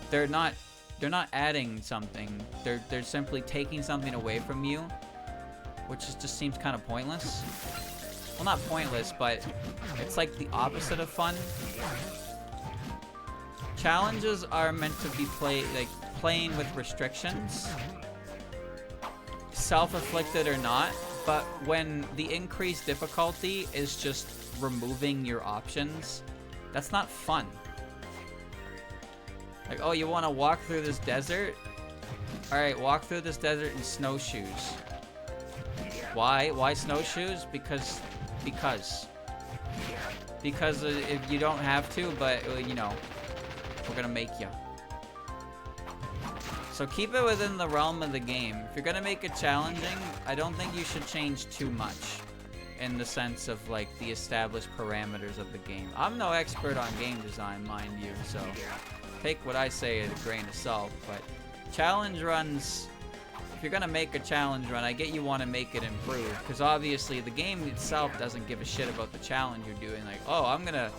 they're not adding something. They're simply taking something away from you, which just seems kind of pointless. Well, not pointless, but it's like the opposite of fun. Challenges are meant to be playing with restrictions, self-inflicted or not, but when the increased difficulty is just removing your options, that's not fun. Like, oh, you want to walk through this desert? Alright, walk through this desert in snowshoes. Why? Why snowshoes? Because if you don't have to, but, you know, we're gonna make you. So keep it within the realm of the game. If you're gonna make it challenging, I don't think you should change too much in the sense of, like, the established parameters of the game. I'm no expert on game design, mind you, so take what I say with a grain of salt, but challenge runs, if you're gonna make a challenge run, I get you want to make it improve, because obviously the game itself doesn't give a shit about the challenge you're doing. Like, oh, I'm gonna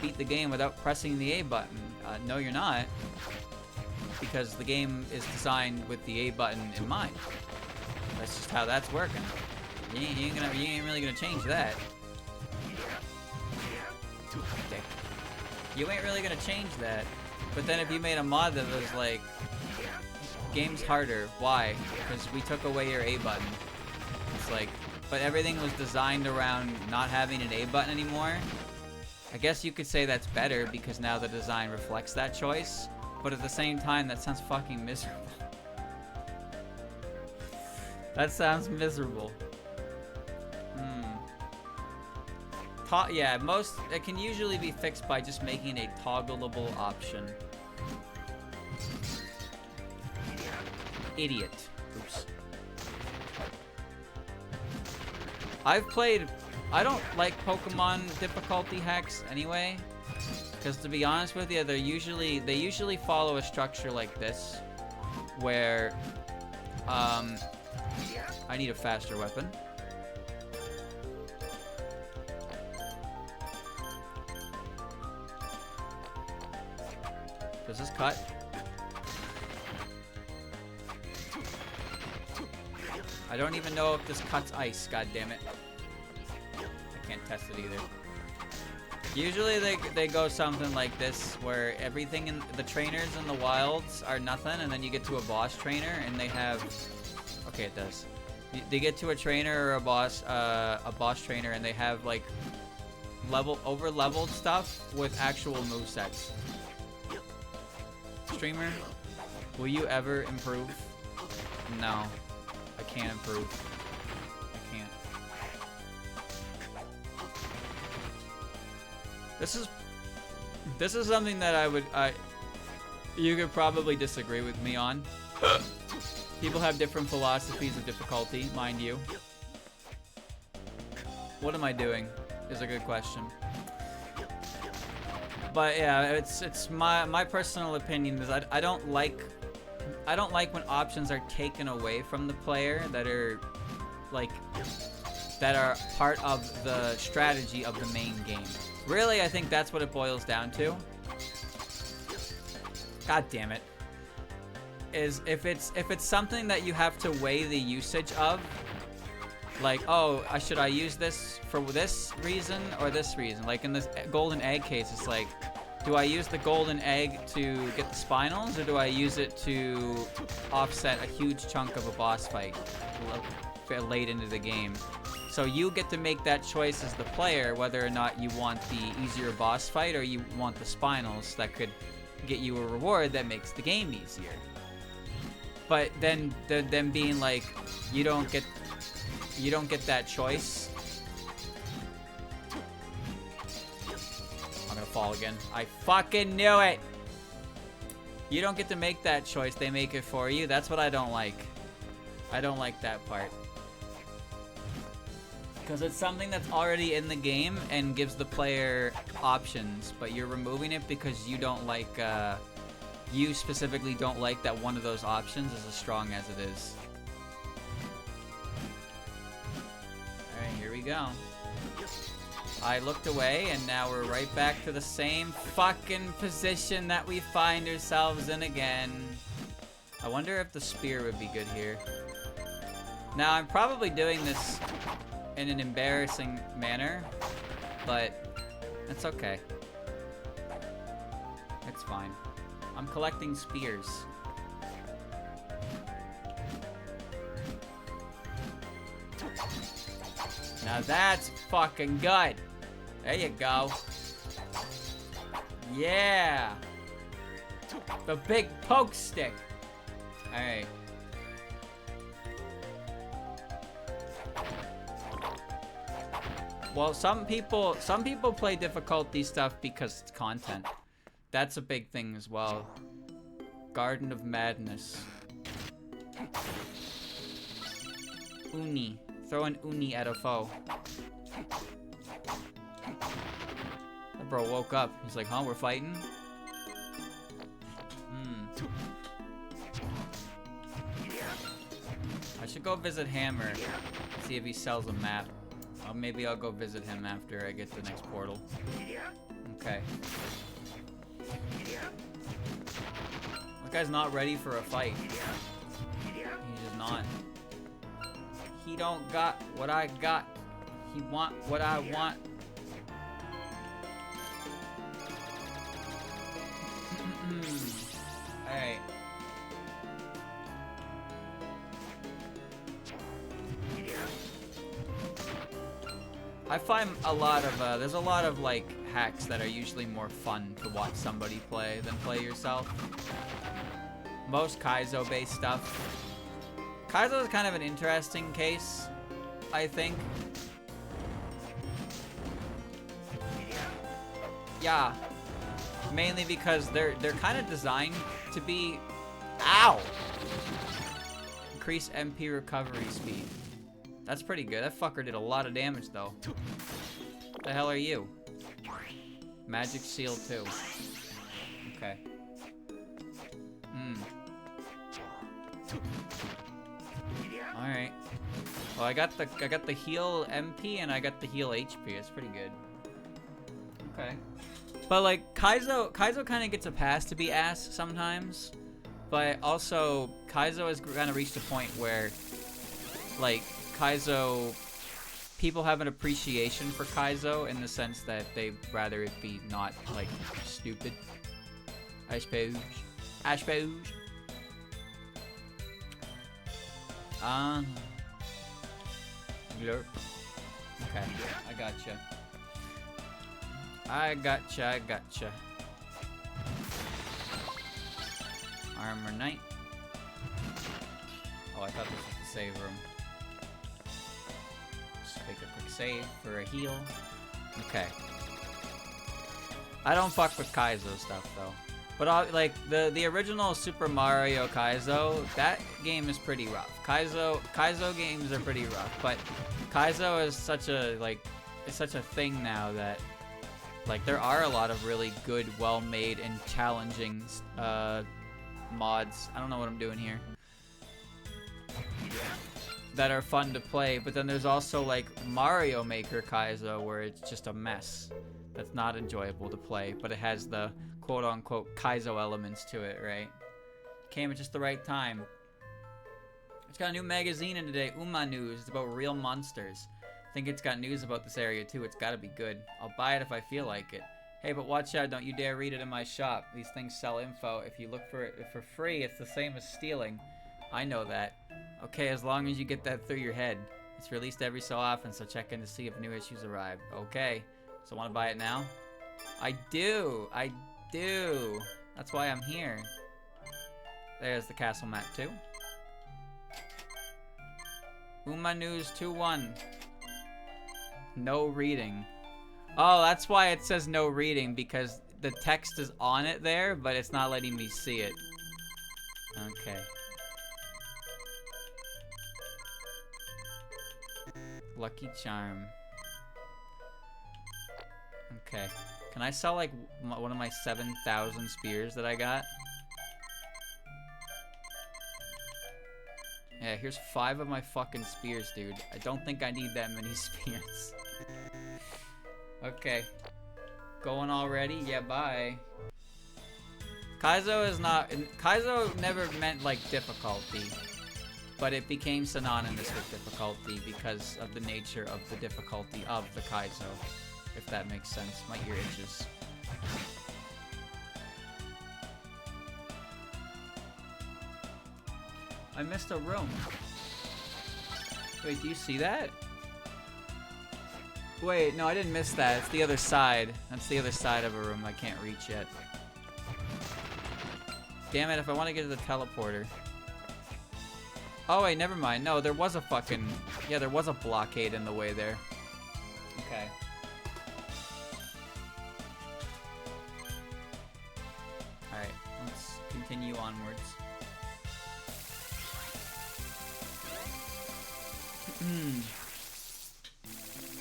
beat the game without pressing the A button. No, you're not, because the game is designed with the A button in mind. That's just how that's working. You ain't really gonna change that. Okay. You ain't really gonna change that. But then if you made a mod that was like, game's harder, why? Because we took away your A button. It's like, but everything was designed around not having an A button anymore. I guess you could say that's better because now the design reflects that choice. But at the same time, that sounds fucking miserable. That sounds miserable. Yeah, it can usually be fixed by just making a toggleable option. Idiot. Oops. I don't like Pokemon difficulty hacks anyway, because to be honest with you, they usually follow a structure like this, where I need a faster weapon. Does this cut? I don't even know if this cuts ice, god damn it. I can't test it either. Usually they go something like this, where everything in the trainers in the wilds are nothing, and then you get to a boss trainer and they have... Okay, it does. They get to a trainer or a boss trainer and they have like over-leveled stuff with actual movesets. Streamer, will you ever improve? No. I can't improve. I can't. This is something that you could probably disagree with me on. People have different philosophies of difficulty, mind you. What am I doing? Is a good question. But yeah, it's my personal opinion is I don't like when options are taken away from the player that are part of the strategy of the main game. Really, I think that's what it boils down to. God damn it. Is if it's something that you have to weigh the usage of, like, oh, should I use this for this reason or this reason? Like in this golden egg case, it's like, do I use the golden egg to get the spinals, or do I use it to offset a huge chunk of a boss fight late into the game? So you get to make that choice as the player, whether or not you want the easier boss fight or you want the spinals that could get you a reward that makes the game easier. But then them being like, you don't get that choice. I'm gonna fall again. I fucking knew it. You don't get to make that choice. They make it for you. That's what I don't like. I don't like that part. Because it's something that's already in the game and gives the player options, but you're removing it because you don't like, you specifically don't like that one of those options is as strong as it is. Alright, here we go. I looked away, and now we're right back to the same fucking position that we find ourselves in again. I wonder if the spear would be good here. Now, I'm probably doing this in an embarrassing manner, but it's okay. It's fine. I'm collecting spears. Now that's fucking good. There you go. Yeah. The big poke stick. Alright. Well, some people play difficulty stuff because it's content. That's a big thing as well. Garden of Madness. Uni. Throw an uni at a foe. That bro woke up. He's like, huh, we're fighting? should go visit Hammer. See if he sells a map. Well, maybe I'll go visit him after I get to the next portal. Okay. That guy's not ready for a fight. He's just not. He don't got what I got. He want what I want. Alright. I find a lot of, there's a lot of, like, hacks that are usually more fun to watch somebody play than play yourself. Most Kaizo-based stuff. Kaizo is kind of an interesting case, I think. Yeah. Mainly because they're kind of designed to be... Ow! Increase MP recovery speed. That's pretty good. That fucker did a lot of damage, though. What the hell are you? Magic Seal 2. Okay. Alright. Well, I got the heal MP and I got the heal HP. It's pretty good. Okay. But like Kaizo kind of gets a pass to be ass sometimes. But also Kaizo has kind of reached a point where like Kaizo, people have an appreciation for Kaizo in the sense that they'd rather it be not, like, stupid. I suppose. Glurp. Okay, I gotcha. Armor Knight. Oh, I thought this was the save room. Take a quick save for a heal. Okay. I don't fuck with Kaizo stuff though. But like the original Super Mario Kaizo, that game is pretty rough. Kaizo games are pretty rough, but Kaizo is such a it's such a thing now that like there are a lot of really good, well-made and challenging mods. I don't know what I'm doing here. That are fun to play, but then there's also like Mario Maker Kaizo where it's just a mess that's not enjoyable to play, but it has the quote-unquote Kaizo elements to it, right? Came at just the right time. It's got a new magazine in today, Uma News. It's about real monsters. I think it's got news about this area too. It's gotta be good. I'll buy it if I feel like it. Hey, but watch out, don't you dare read it in my shop. These things sell info. If you look for it for free, it's the same as stealing. I know that. Okay, as long as you get that through your head. It's released every so often, so check in to see if new issues arrive. Okay, so want to buy it now? I do! That's why I'm here. There's the castle map too. Uma News 2-1. No reading. Oh, that's why it says no reading, because the text is on it there, but it's not letting me see it. Okay. Lucky Charm. Okay. Can I sell like one of my 7,000 spears that I got? Yeah, here's 5 of my fucking spears, dude. I don't think I need that many spears. Okay. Going already? Yeah, bye. Kaizo is not... Kaizo never meant, like, difficulty. But it became synonymous with difficulty because of the nature of the difficulty of the Kaizo. If that makes sense. My ear itches. I missed a room. Wait, do you see that? Wait, no, I didn't miss that. It's the other side. That's the other side of a room I can't reach yet. Damn it, if I want to get to the teleporter. Oh wait, never mind. No, there was a fucking... Yeah, there was a blockade in the way there. Okay. Alright, let's continue onwards.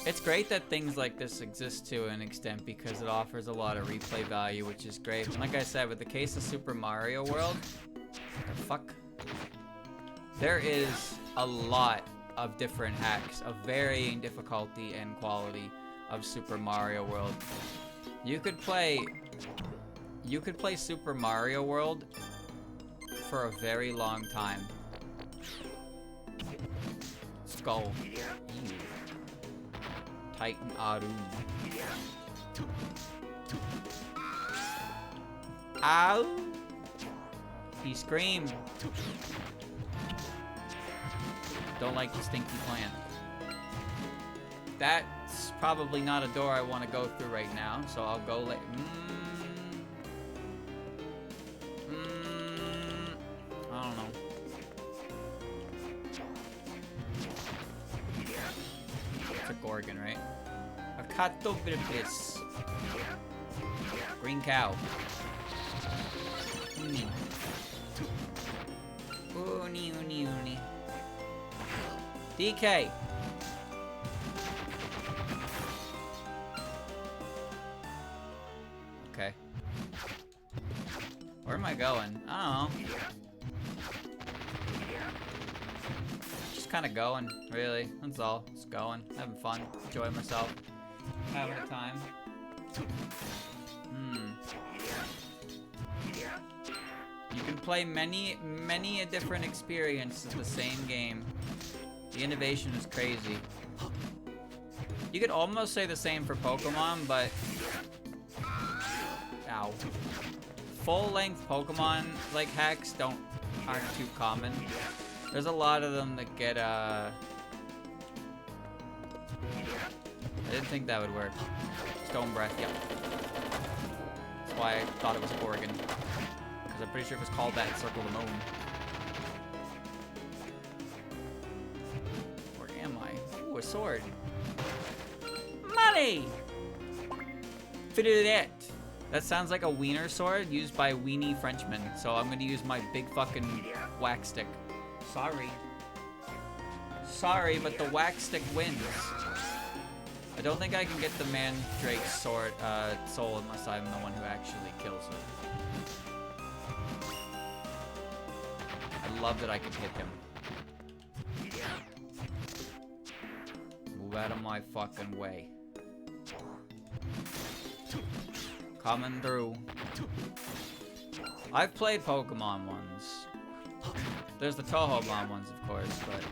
It's great that things like this exist to an extent because it offers a lot of replay value, which is great. And like I said, with the case of Super Mario World... What the fuck? There is a lot of different hacks of varying difficulty and quality of Super Mario World. You could play Super Mario World for a very long time. Skull. Ew. Titan Aru. Ow! He screamed. Don't like the stinky plant. That's probably not a door I want to go through right now, so I'll go later. I don't know. It's a Gorgon, right? A Catobibis. Green cow. Uni. Uni, uni, uni. DK. Okay. Where am I going? I don't know. Just kind of going, really. That's all. Just going. Having fun. Enjoying myself. Having a time. You can play many a different experience of the same game. The innovation is crazy. You could almost say the same for Pokemon, but... Ow. Full-length Pokemon, like, hacks aren't too common. There's a lot of them that get, I didn't think that would work. Stone Breath, yep. That's why I thought it was a Gorgon. Because I'm pretty sure it was called that in Circle the Moon. Where am I? Ooh, a sword. Money! That. That sounds like a wiener sword used by weenie Frenchmen. So I'm gonna use my big fucking whack stick. Sorry. Sorry, but the whack stick wins. I don't think I can get the Mandrake's sword, soul unless I'm the one who actually kills it. I love that I can hit him. Move out of my fucking way. Coming through. I've played Pokemon ones. There's the Toho-Bomb ones, of course, but...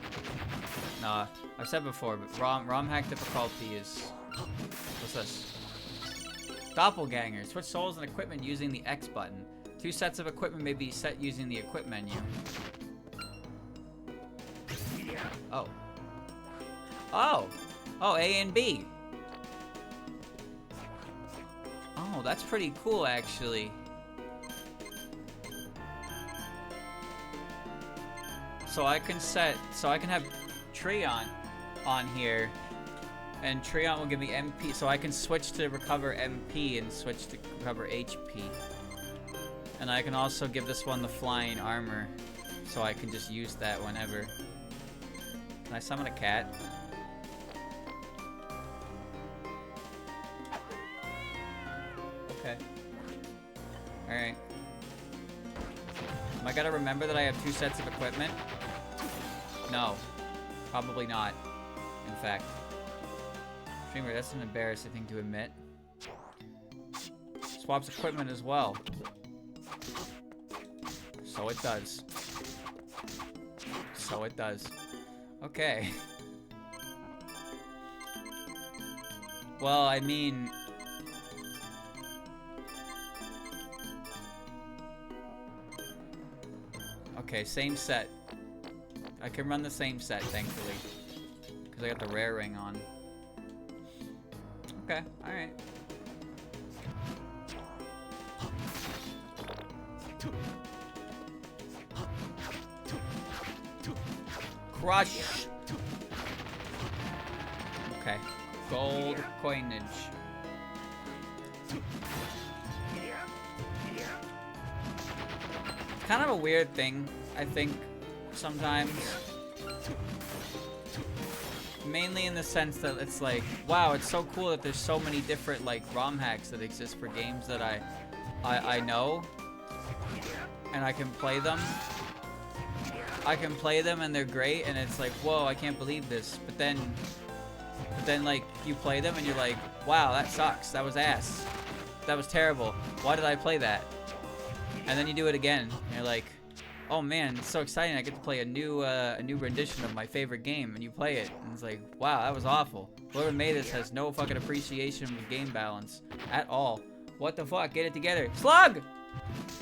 Nah, I've said before, but ROM hack difficulty is... What's this? Doppelganger. Switch souls and equipment using the X button. 2 sets of equipment may be set using the equip menu. Oh. Oh! Oh, A and B. Oh, that's pretty cool, actually. So I can have Treant on here, and Treant will give me MP, so I can switch to recover MP and switch to recover HP. And I can also give this one the flying armor, so I can just use that whenever. Can I summon a cat? Okay. Alright. Am I gonna remember that I have 2 sets of equipment? No. Probably not. In fact. Streamer, that's an embarrassing thing to admit. Swaps equipment as well. So it does. So it does. Okay. Well, I mean... Okay, same set. I can run the same set, thankfully. Because I got the rare ring on. Okay, alright. Crush! Okay. Gold coinage. Kind of a weird thing, I think, sometimes. Mainly in the sense that it's like, wow, it's so cool that there's so many different, like, ROM hacks that exist for games that I know. And I can play them. I can play them and they're great, and it's like, whoa, I can't believe this. But then like you play them and you're like, wow, that sucks. That was ass. That was terrible. Why did I play that? And then you do it again, and you're like, oh man, it's so exciting. I get to play a new rendition of my favorite game, and you play it, and it's like, wow, that was awful. Whoever made this has no fucking appreciation of game balance at all. What the fuck? Get it together. Slug!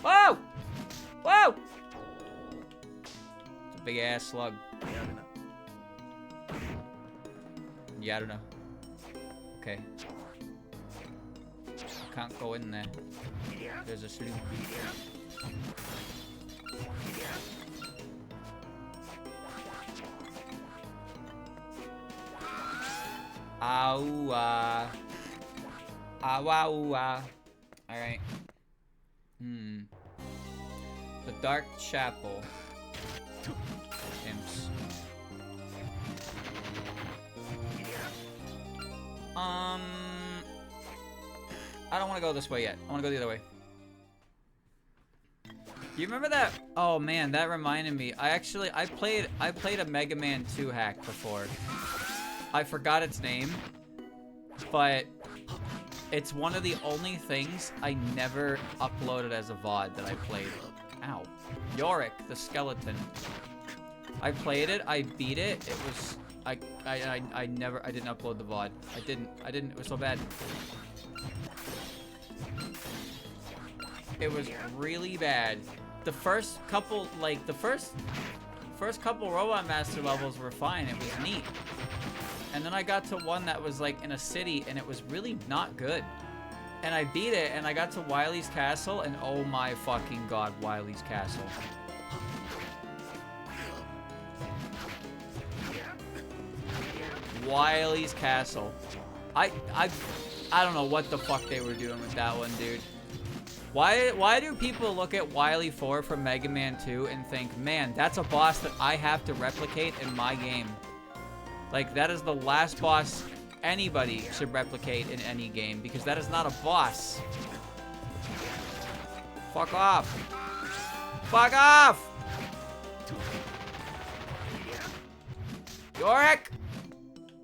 Whoa! Whoa! It's a big ass slug. Yeah, I don't know. Okay. I can't go in there. There's a slough. Ow, ow, alright. The Dark Chapel. Imps. I don't want to go this way yet. I want to go the other way. You remember that? Oh man, that reminded me. I played a Mega Man 2 hack before. I forgot its name, but it's one of the only things I never uploaded as a VOD that I played. Ow. Yorick, the skeleton. I played it, I beat it, it was... I didn't upload the VOD. I didn't, it was so bad. It was really bad. The first couple, like, the first couple Robot Master levels were fine, it was neat. And then I got to one that was, like, in a city, and it was really not good. And I beat it, and I got to Wily's Castle, and oh my fucking god, Wily's Castle. Wily's Castle. I don't know what the fuck they were doing with that one, dude. Why do people look at Wily 4 from Mega Man 2 and think, man, that's a boss that I have to replicate in my game? Like, that is the last boss anybody should replicate in any game, because that is not a boss. Fuck off. Fuck off! Yorick!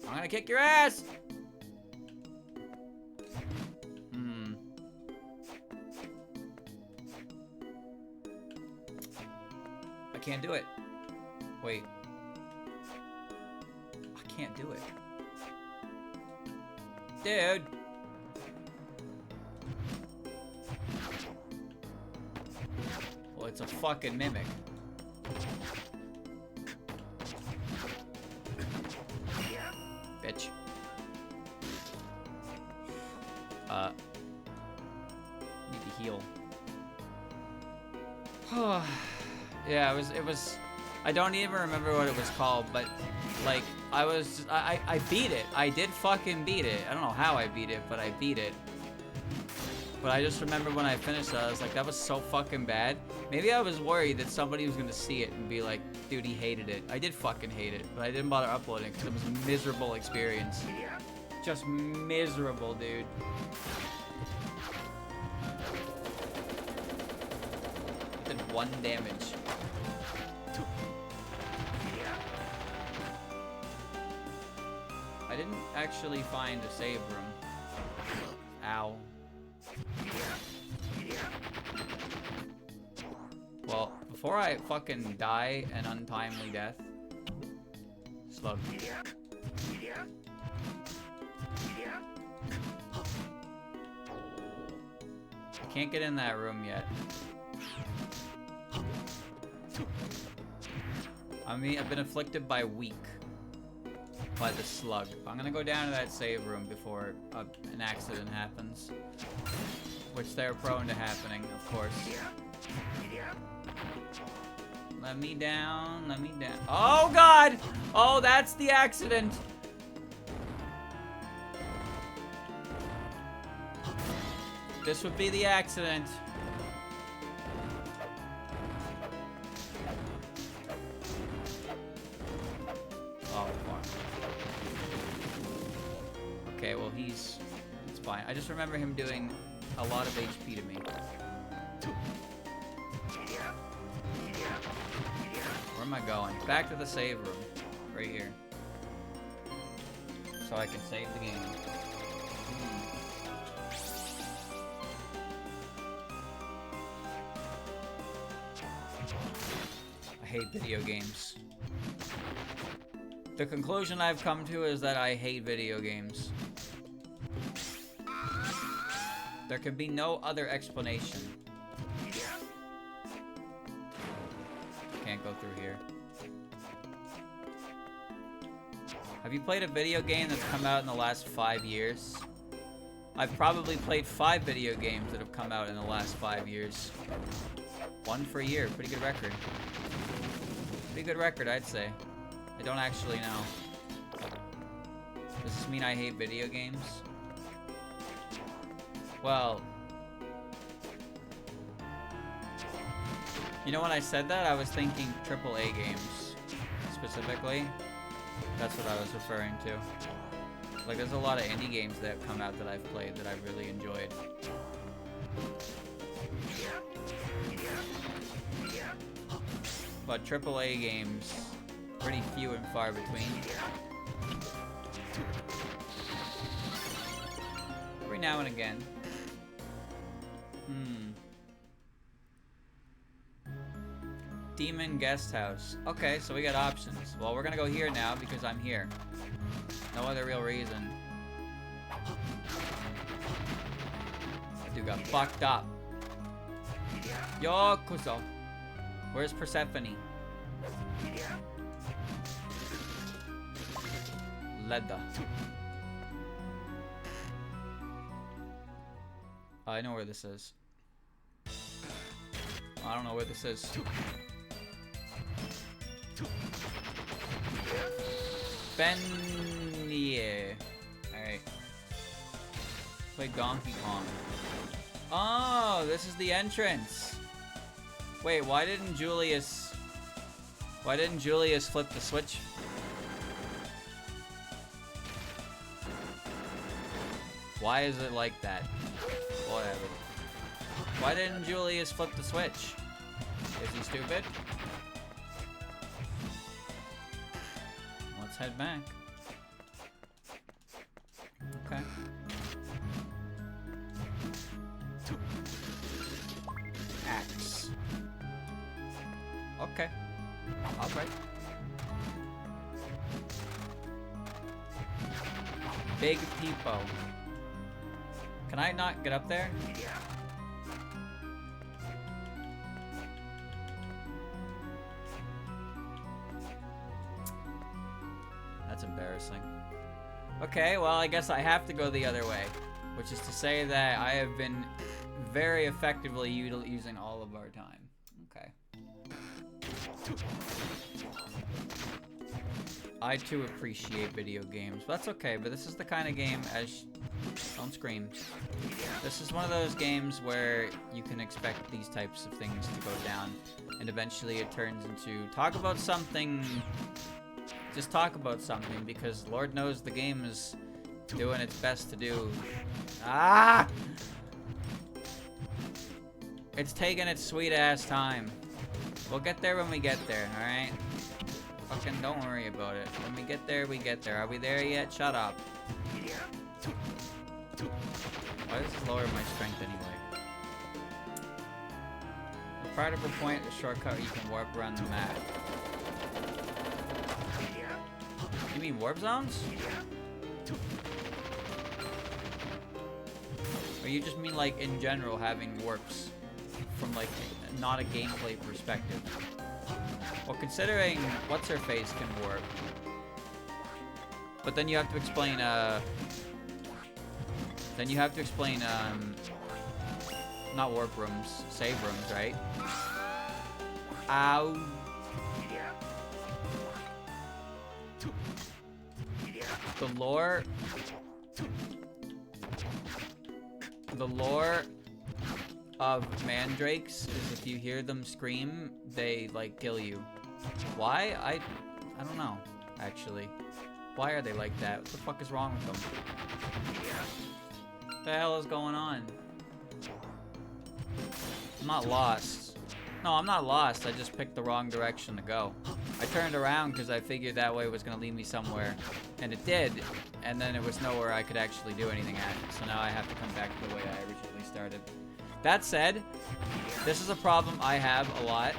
I'm gonna kick your ass! I can't do it. Wait. I can't do it. Dude! Well, it's a fucking mimic. Bitch. Need to heal. Yeah, it was, I don't even remember what it was called, but, like, I beat it. I did fucking beat it. I don't know how I beat it, but I beat it. But I just remember when I finished it, I was like, that was so fucking bad. Maybe I was worried that somebody was gonna see it and be like, dude, he hated it. I did fucking hate it, but I didn't bother uploading it because it was a miserable experience. Just miserable, dude. Did 1 damage. I didn't actually find a save room. Ow. Well, before I fucking die an untimely death. Slug. I can't get in that room yet. I mean, I've been afflicted by weak. By the slug. I'm gonna go down to that save room before an accident happens. Which they're prone to happening, of course. Let me down, let me down. Oh god! Oh, that's the accident! This would be the accident. Oh, fuck. Okay, well, it's fine. I just remember him doing a lot of HP to me. Where am I going? Back to the save room. Right here. So I can save the game. I hate video games. The conclusion I've come to is that I hate video games. There can be no other explanation. Can't go through here. Have you played a video game that's come out in the last 5 years? I've probably played 5 video games that have come out in the last 5 years. 1 for a year. Pretty good record. Pretty good record, I'd say. I don't actually know. Does this mean I hate video games? Well... You know, when I said that, I was thinking AAA games, specifically. That's what I was referring to. Like, there's a lot of indie games that have come out that I've played that I've really enjoyed. But AAA games, pretty few and far between. Every now and again. Demon Guest House. Okay, so we got options. Well, we're gonna go here now because I'm here. No other real reason. That dude got fucked up. Yokuzo. Where's Persephone? Leda. I know where this is. I don't know where this is. Bennie. Alright. Play Donkey Kong. Oh, this is the entrance. Wait, why didn't Julius flip the switch? Why is it like that? Whatever. Why didn't Julius flip the switch? Is he stupid? Let's head back. Okay. Axe. Okay. Alright. Big Peepo. Can I not get up there? That's embarrassing. Okay, well, I guess I have to go the other way. Which is to say that I have been very effectively using all of our time. Okay. I too appreciate video games. But that's okay, but this is the kind of game as... Don't scream. This is one of those games where you can expect these types of things to go down. And eventually it turns into talk about something... Just talk about something, because Lord knows the game is doing its best to do. Ah! It's taking its sweet ass time. We'll get there when we get there, alright? Fucking don't worry about it. When we get there, we get there. Are we there yet? Shut up. Why does this lower my strength anyway? The part of a point, the shortcut you can warp around the map. You mean warp zones? Or you just mean like in general having warps from like not a gameplay perspective? Well, considering what's her face can warp, but then you have to explain not warp rooms, save rooms, right? Ow. The lore of mandrakes is if you hear them scream, they like kill you. Why? I don't know, actually. Why are they like that? What the fuck is wrong with them? What the hell is going on? I'm not lost. No, I'm not lost. I just picked the wrong direction to go. I turned around because I figured that way was going to lead me somewhere. And it did. And then it was nowhere I could actually do anything at. So now I have to come back to the way I originally started. That said, this is a problem I have a lot.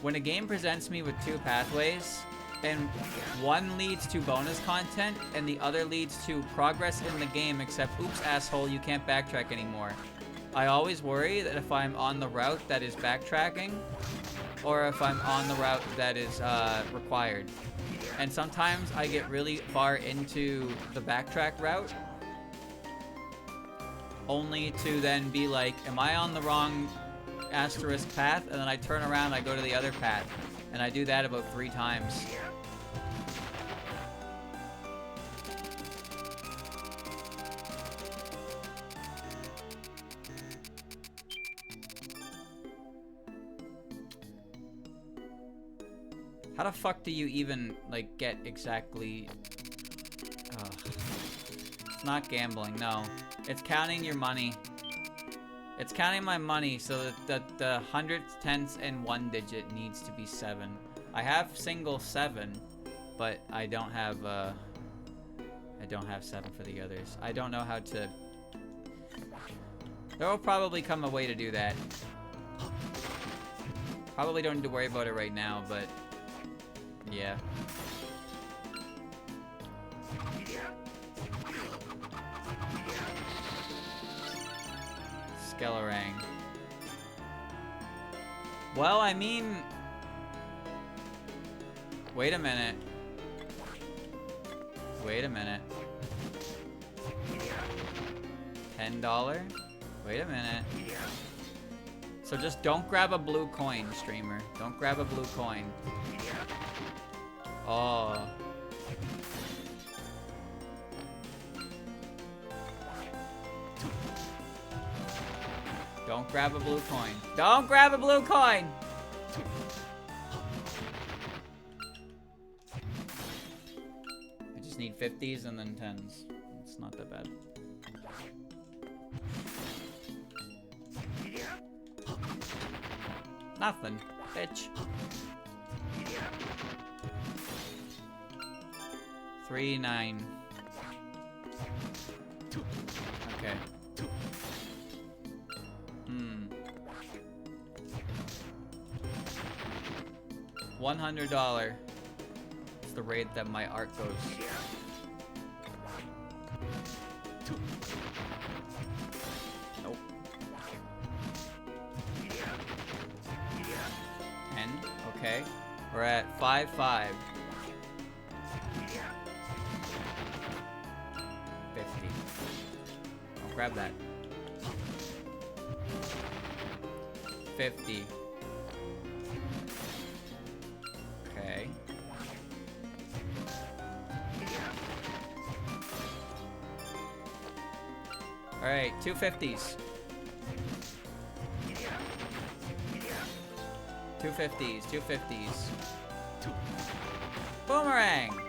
When a game presents me with two pathways, and one leads to bonus content, and the other leads to progress in the game, except, oops, asshole, you can't backtrack anymore. I always worry that if I'm on the route that is backtracking, or if I'm on the route that is required. And sometimes I get really far into the backtrack route, only to then be like, am I on the wrong asterisk path? And then I turn around and I go to the other path. And I do that about 3 times. How the fuck do you even, like, get exactly... It's not gambling, no. It's counting your money. It's counting my money so that the hundredths, tenths, and 1 digit needs to be 7. I have single 7, but I don't have 7 for the others. I don't know how to... There will probably come a way to do that. Probably don't need to worry about it right now, but... Yeah. Skelerang. Well, I mean... Wait a minute. Wait a minute. $10? Wait a minute. So just don't grab a blue coin, streamer. Don't grab a blue coin. Oh. Don't grab a blue coin. Don't grab a blue coin! I just need 50s and then 10s. It's not that bad. Nothing, bitch. 3, 9. Okay. $100. It's the rate that my art goes. Nope. 10. Okay. We're at 5-5. 50. I'll grab that. 50. Okay. Alright, 2 50s. 2 50s, 2 50s. Boomerang!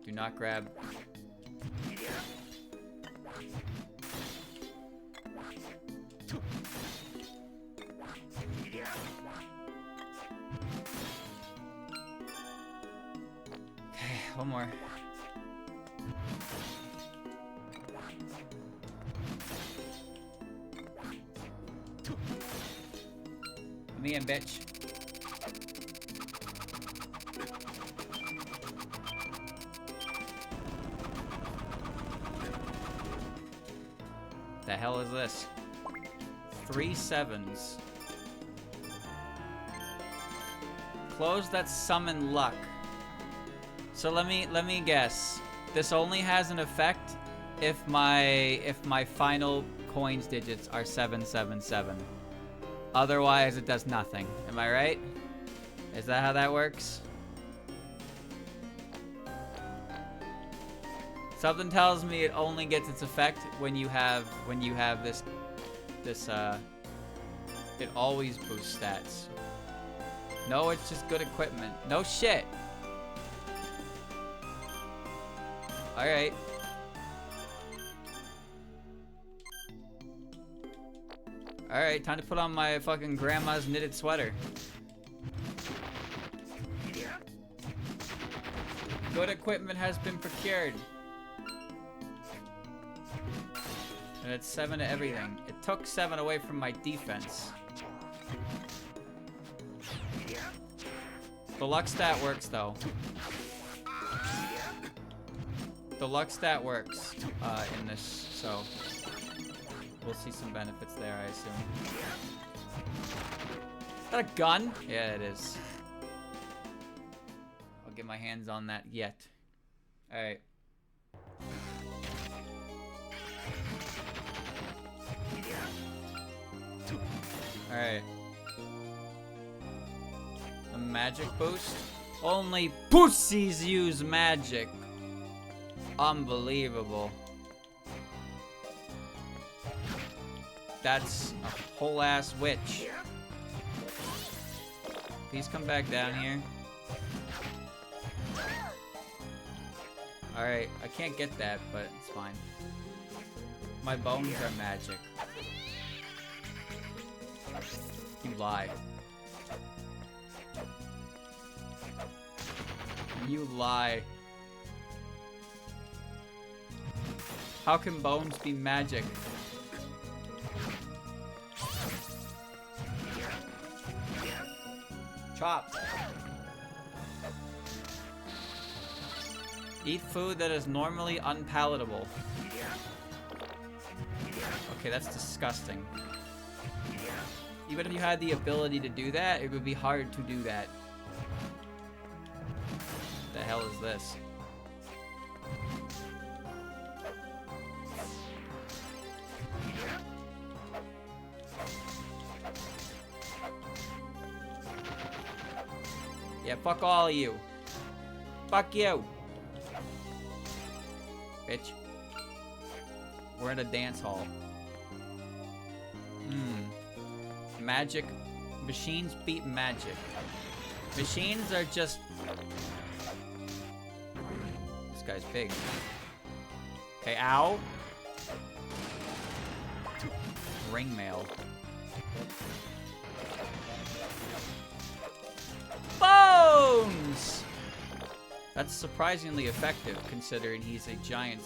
Do not grab. Okay, one more. Me and bitch. The hell is this? 3 7s. Close that summon luck. So let me guess. This only has an effect if my final coins digits are 777. Otherwise, it does nothing. Am I right? Is that how that works? Something tells me it only gets its effect when you have this it always boosts stats. No, it's just good equipment. No shit. All right. Alright, time to put on my fucking grandma's knitted sweater. Good equipment has been procured. And it's 7 to everything. It took 7 away from my defense. The luck stat works though. The luck stat works in this, so we'll see some benefits there, I assume. Is that a gun? Yeah, it is. I'll get my hands on that yet. Alright. Alright. A magic boost? Only pussies use magic. Unbelievable. That's a whole ass witch. Please come back down here. Alright, I can't get that, but it's fine. My bones are magic. You lie. You lie. How can bones be magic? Chop. Eat food that is normally unpalatable. Okay, that's disgusting. Even if you had the ability to do that, it would be hard to do that. What the hell is this? Yeah, fuck all of you. Fuck you. Bitch. We're in a dance hall. Magic. Machines beat magic. Machines are just... This guy's big. Okay, ow. Ring mail. Bones! That's surprisingly effective, considering he's a giant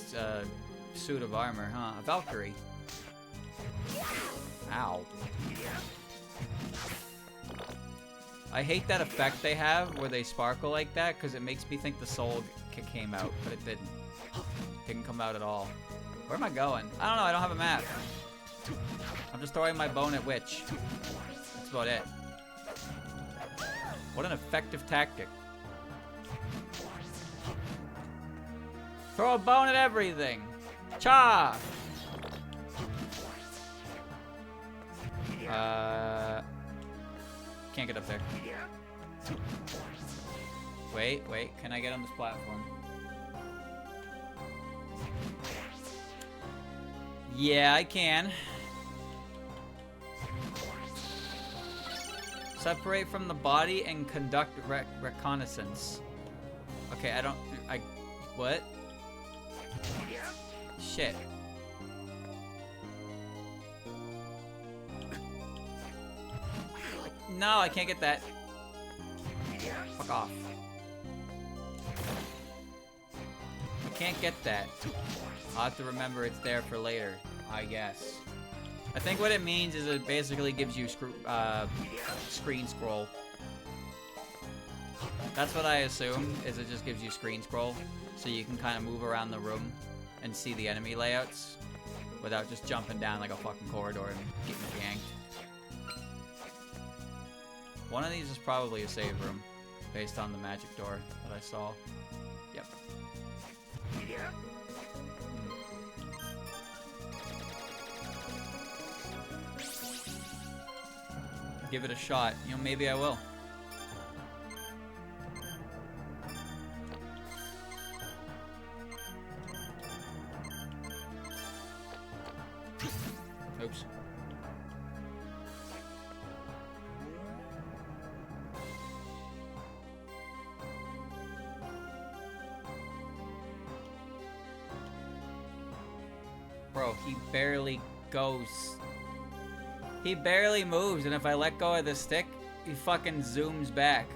suit of armor, huh? A Valkyrie. Ow. I hate that effect they have, where they sparkle like that, because it makes me think the soul came out, but it didn't. Didn't come out at all. Where am I going? I don't know, I don't have a map. I'm just throwing my bone at Witch. That's about it. What an effective tactic. Throw a bone at everything. Cha! Can't get up there. Wait, can I get on this platform? Yeah, I can. Separate from the body and conduct reconnaissance. Okay, what? Shit. No, I can't get that. Fuck off. I can't get that. I'll have to remember it's there for later, I guess. I think what it means is it basically gives you screen scroll. That's what I assume, is it just gives you screen scroll, so you can kind of move around the room and see the enemy layouts without just jumping down like a fucking corridor and getting yanked. One of these is probably a save room, based on the magic door that I saw. Yep. Give it a shot. You know, maybe I will. Oops. Bro, he barely goes. He barely moves, and if I let go of the stick, he fucking zooms back.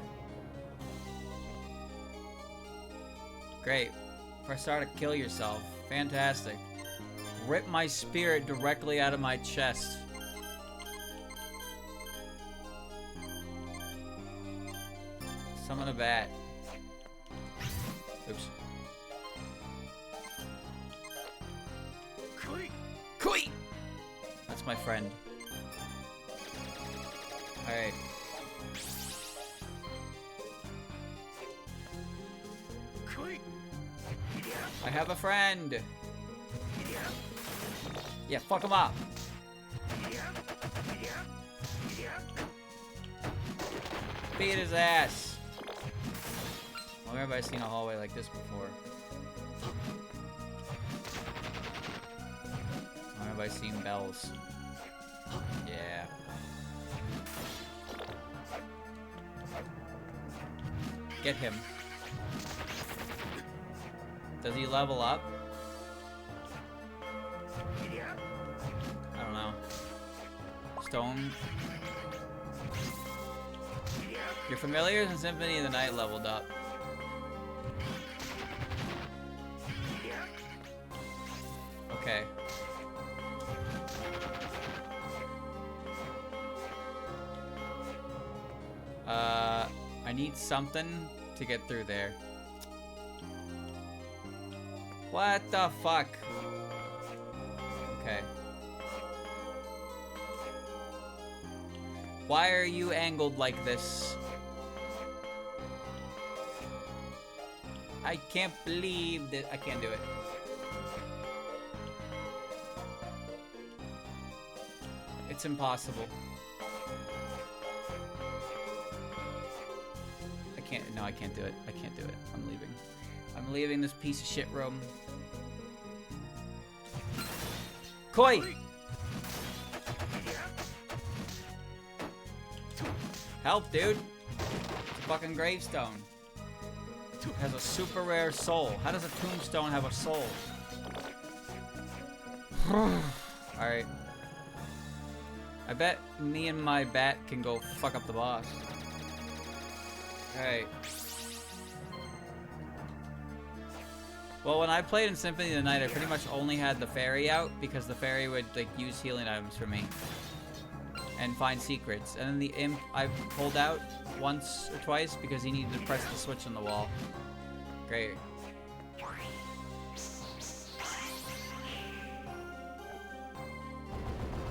Great. Press R to kill yourself. Fantastic. Rip my spirit directly out of my chest. Summon a bat. Oops. Kui! That's my friend. Alright. I have a friend! Yeah, fuck him up! Beat his ass! Where have I seen a hallway like this before? Where have I seen bells? Yeah. Get him. Does he level up? I don't know. Stone. Your familiars in Symphony of the Night leveled up. Okay. I need something to get through there. What the fuck? Okay. Why are you angled like this? I can't believe that I can't do it. It's impossible. No, I can't do it. I can't do it. I'm leaving. I'm leaving this piece of shit room. Koi! Help, dude! It's a fucking gravestone. It has a super rare soul. How does a tombstone have a soul? Alright. I bet me and my bat can go fuck up the boss. Alright. Well, when I played in Symphony of the Night, I pretty much only had the fairy out because the fairy would like use healing items for me and find secrets. And then the imp I pulled out once or twice because he needed to press the switch on the wall. Great.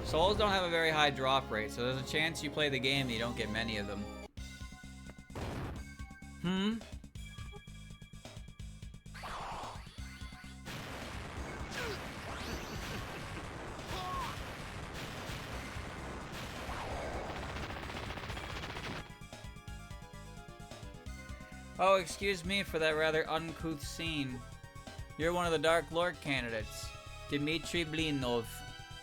Souls don't have a very high drop rate, so there's a chance you play the game and you don't get many of them. Oh, excuse me for that rather uncouth scene. You're one of the Dark Lord candidates. Dmitry Blinov.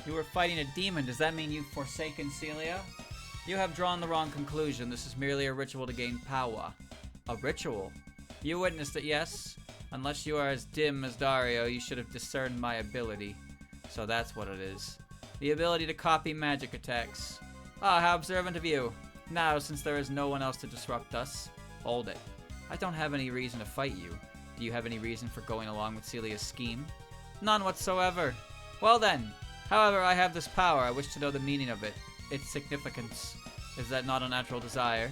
You were fighting a demon. Does that mean you've forsaken Celia? You have drawn the wrong conclusion. This is merely a ritual to gain power. A ritual? You witnessed it, yes? Unless you are as dim as Dario, you should have discerned my ability. So that's what it is. The ability to copy magic attacks. Ah, how observant of you. Now, since there is no one else to disrupt us, hold it. I don't have any reason to fight you. Do you have any reason for going along with Celia's scheme? None whatsoever. Well then. However, I have this power. I wish to know the meaning of it. Its significance. Is that not a natural desire?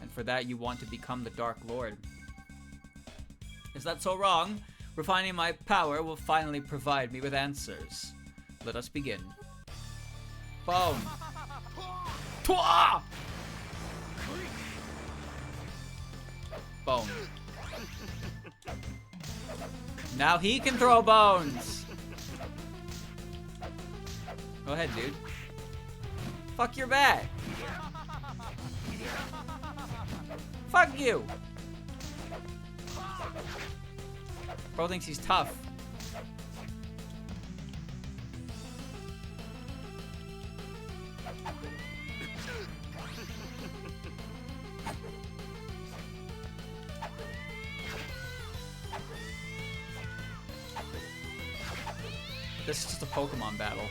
And for that you want to become the Dark Lord. Is that so wrong? Refining my power will finally provide me with answers. Let us begin. Boom. Twa! Bone. Now he can throw bones! Go ahead, dude. Fuck your bat! Fuck you! Bro thinks he's tough. This is just a Pokemon battle.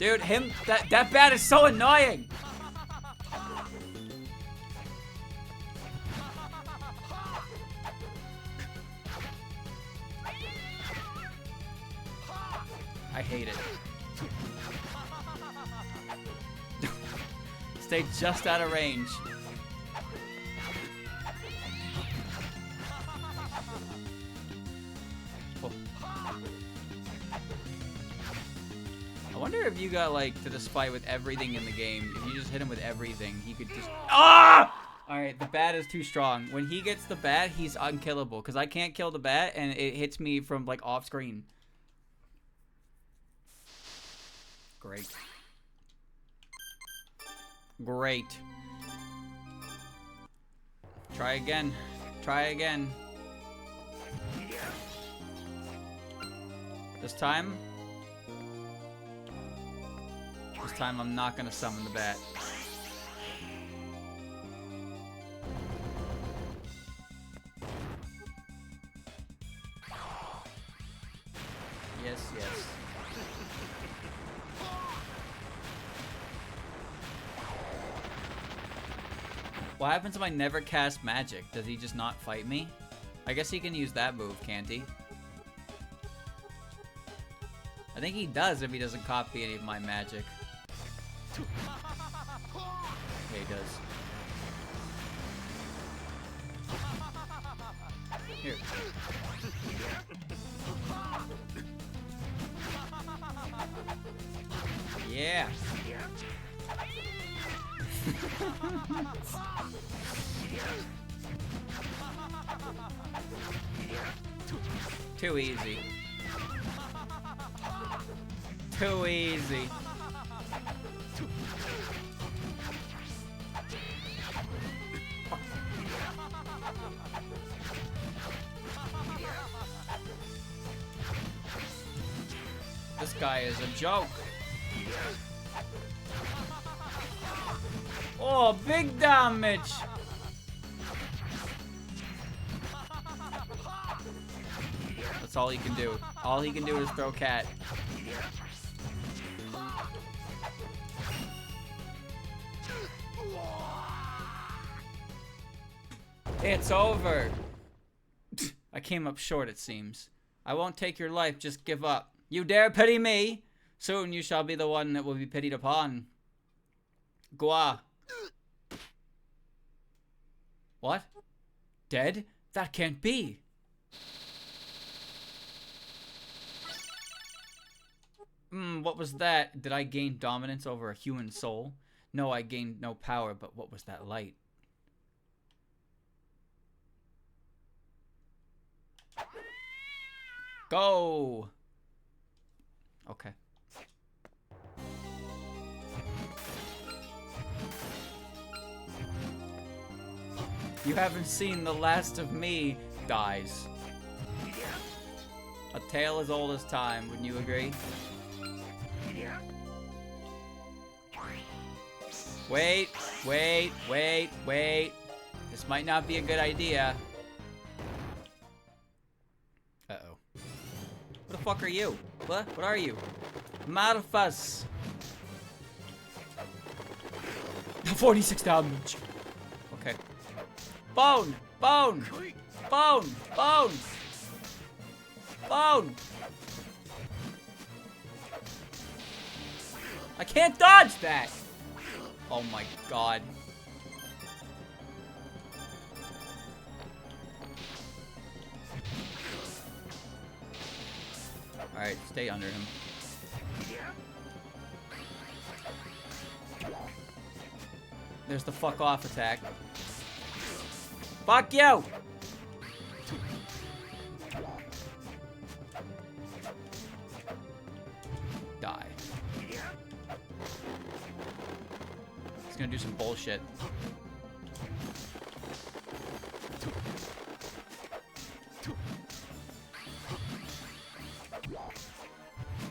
Dude, that bat is so annoying. I hate it. Stay just out of range. Oh. I wonder if you got like to this fight with everything in the game. If you just hit him with everything, he could just. Ah! Alright, the bat is too strong. When he gets the bat, he's unkillable. Because I can't kill the bat and it hits me from like off screen. Great. Great. Try again. Try again. This time I'm not gonna summon the bat. Yes, yes. What happens if I never cast magic? Does he just not fight me? I guess he can use that move, can't he? I think he does if he doesn't copy any of my magic. Yeah, he does. Here. Yeah. Too easy. Too easy. This guy is a joke. Oh, big damage. That's all he can do. All he can do is throw cat. It's over. I came up short, it seems. I won't take your life, just give up. You dare pity me? Soon you shall be the one that will be pitied upon. Gua. What? Dead? That can't be. What was that? Did I gain dominance over a human soul? No, I gained no power, but what was that light? Go! Okay. You haven't seen the last of me, dies. A tale as old as time, wouldn't you agree? Wait, wait, wait, wait. This might not be a good idea. Uh-oh. What the fuck are you? What? What are you? Malphas. 46 damage. Okay. Bone! Bone! Bone! Bone! Bone! I can't dodge that! Oh my god. Alright, stay under him. There's the fuck off attack. Fuck you! Die. He's gonna do some bullshit.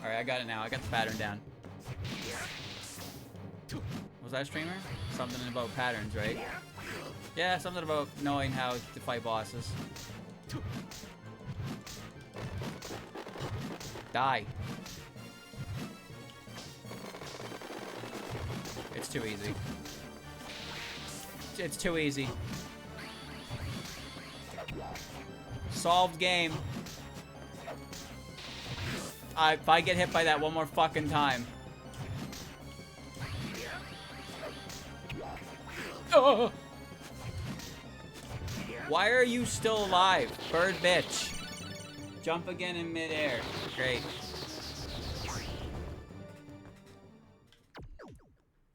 Alright, I got it now. I got the pattern down. Was that a streamer? Something about patterns, right? Yeah, something about knowing how to fight bosses. Die. too easy. It's too easy. Solved game. If I get hit by that one more fucking time. Oh! Why are you still alive? Bird bitch. Jump again in midair. Great.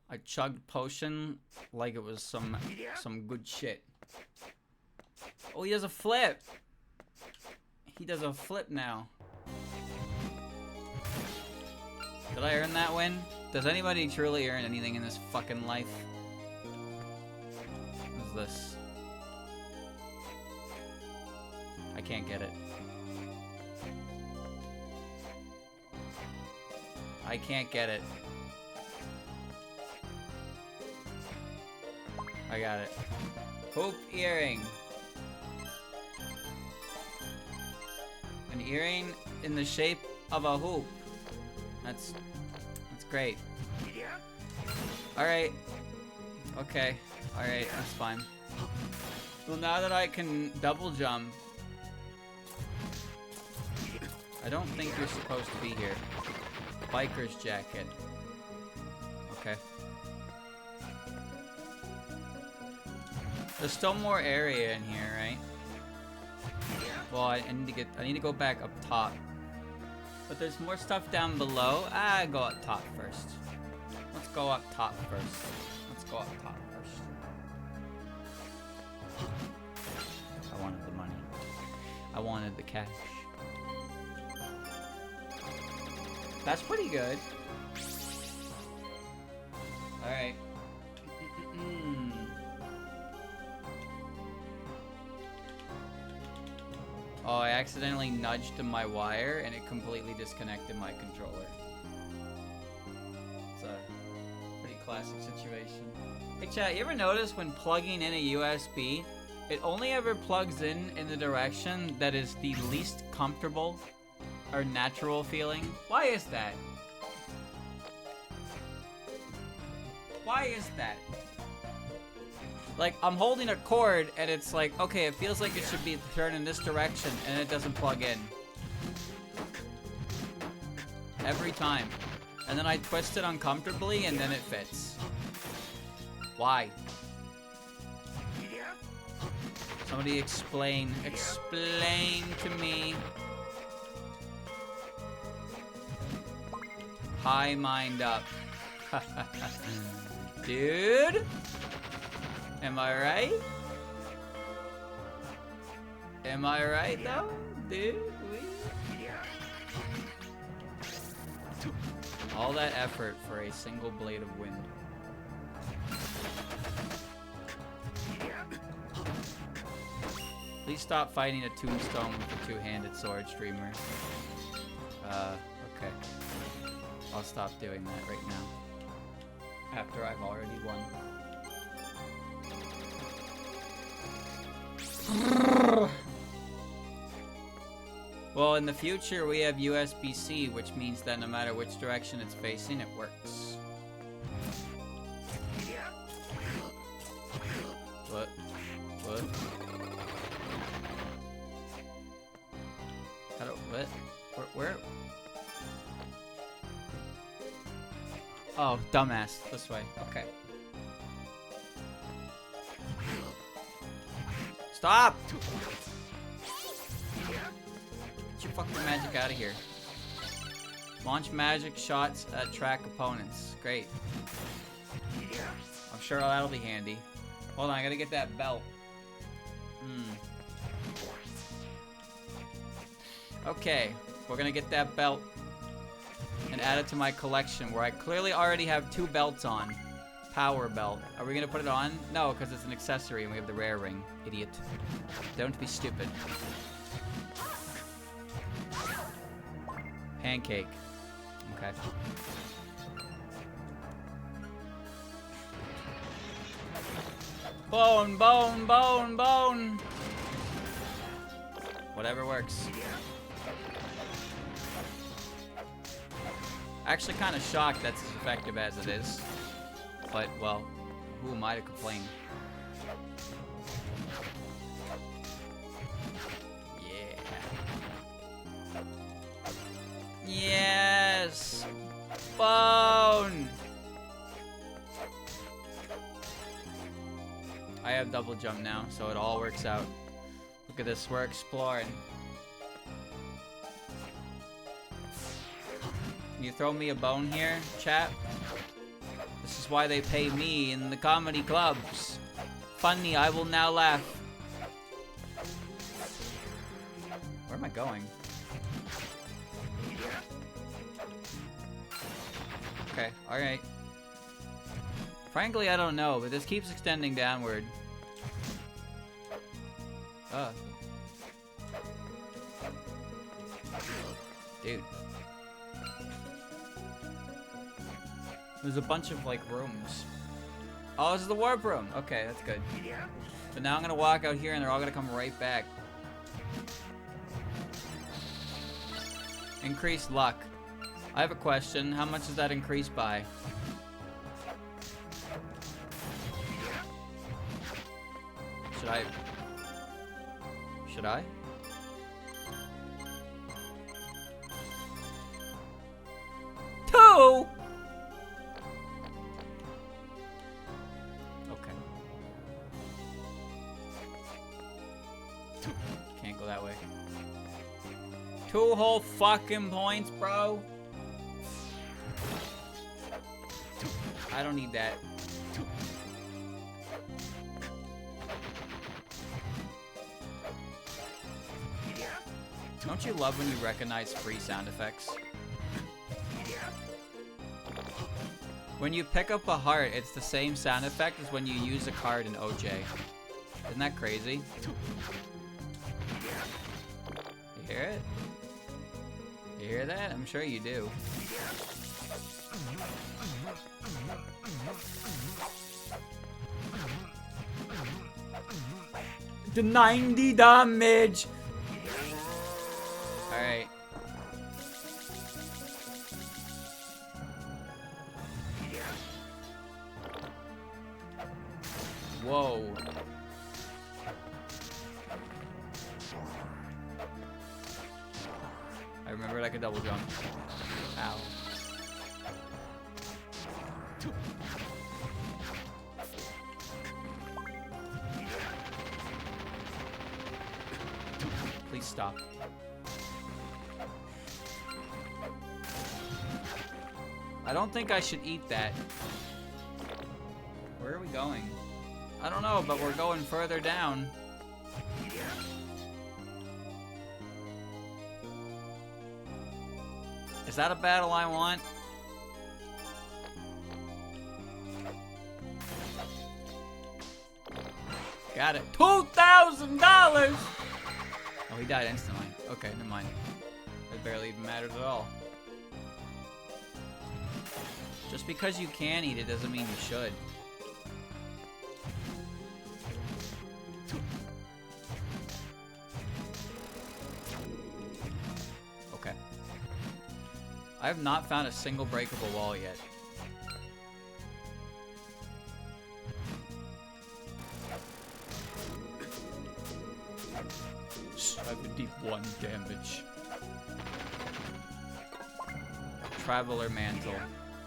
I chugged potion like it was some good shit. Oh, he does a flip. He does a flip now. Did I earn that win? Does anybody truly earn anything in this fucking life? What is this? I can't get it. I can't get it. I got it. Hoop earring. An earring in the shape of a hoop. That's great. Alright. Okay. Alright, that's fine. Well, now that I can double jump, I don't think you're supposed to be here. Biker's jacket. Okay. There's still more area in here, right? Well, I need to go back up top. But there's more stuff down below. Go up top first. Let's go up top first. Let's go up top first. I wanted the money. I wanted the cash. That's pretty good. Alright. Oh, I accidentally nudged my wire and it completely disconnected my controller. It's a pretty classic situation. Hey chat, you ever notice when plugging in a USB, it only ever plugs in the direction that is the least comfortable or natural feeling? Why is that? Why is that? Like, I'm holding a cord, and it's like, okay, it feels like it should be turned in this direction, and it doesn't plug in. Every time. And then I twist it uncomfortably, and then it fits. Why? Somebody explain. Explain to me. High mind up. Dude? Am I right? Am I right though? Dude? All that effort for a single blade of wind. Please stop fighting a tombstone with a two-handed sword, streamer. Okay. I'll stop doing that right now. After I've already won. Well, in the future, we have USB-C, which means that no matter which direction it's facing, it works. What? What? How do... What? Where? Oh, dumbass. This way. Okay. Stop! Get your fucking magic out of here. Launch magic shots at track opponents. Great. I'm sure that'll be handy. Hold on, I gotta get that belt. Okay, we're gonna get that belt and add it to my collection where I clearly already have 2 belts on. Power belt. Are we gonna put it on? No, because it's an accessory and we have the rare ring. Idiot. Don't be stupid. Pancake. Okay. Bone, bone, bone, bone! Whatever works. Actually kind of shocked that's as effective as it is. But, well, who am I to complain? Yeah. Yes! Bone! I have double jump now, so it all works out. Look at this, we're exploring. You throw me a bone here, chap? This is why they pay me in the comedy clubs. Funny, I will now laugh. Where am I going? Okay, alright. Frankly, I don't know, but this keeps extending downward. Dude. There's a bunch of, like, rooms. Oh, this is the warp room. Okay, that's good. So now I'm gonna walk out here and they're all gonna come right back. Increased luck. I have a question. How much does that increase by? Should I? Two! Okay. Can't go that way. 2 whole fucking points, bro. I don't need that. Don't you love when you recognize free sound effects? When you pick up a heart, it's the same sound effect as when you use a card in OJ. Isn't that crazy? You hear it? You hear that? I'm sure you do. The 90 damage! Alright. Whoa. I remembered I could double jump. Ow. Please stop. I don't think I should eat that. Where are we going? I don't know, but we're going further down. Is that a battle I want? Got it. $2,000! Oh, he died instantly. Okay, never mind. It barely even mattered at all. Just because you can eat it doesn't mean you should. Okay. I have not found a single breakable wall yet. I have a deep 1 damage. Traveler Mantle.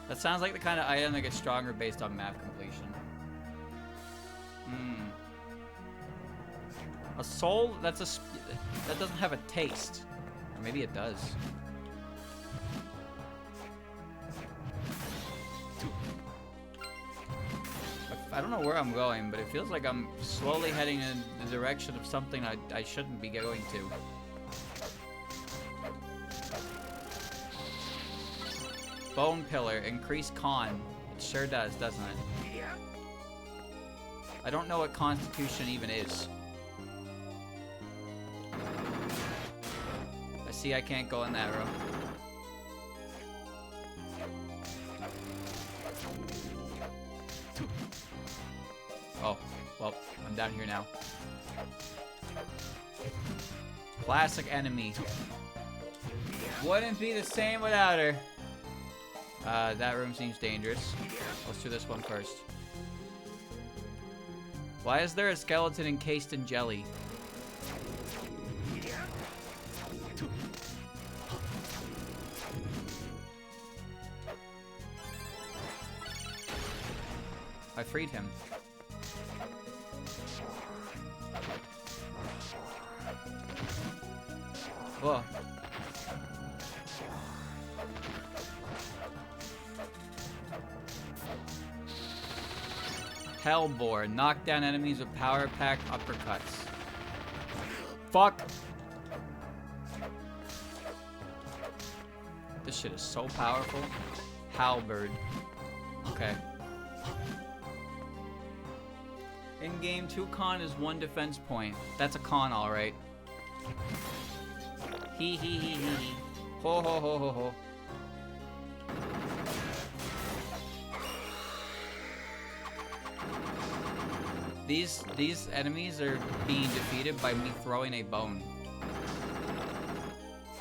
That sounds like the kind of item that gets stronger based on map completion. A soul? That doesn't have a taste. Or maybe it does. I don't know where I'm going, but it feels like I'm slowly heading in the direction of something I shouldn't be going to. Bone Pillar, increase con. It sure does, doesn't it? I don't know what Constitution even is. I see I can't go in that room. Oh, well, I'm down here now. Classic enemy. Wouldn't be the same without her. That room seems dangerous. Let's do this one first. Why is there a skeleton encased in jelly? I freed him. Whoa. Hellbore. Knock down enemies with power-packed uppercuts. Fuck. This shit is so powerful. Halberd. Okay. In-game, 2 con is 1 defense point. That's a con, alright. Hee hee hee hee hee. Ho ho ho ho ho. These enemies are being defeated by me throwing a bone.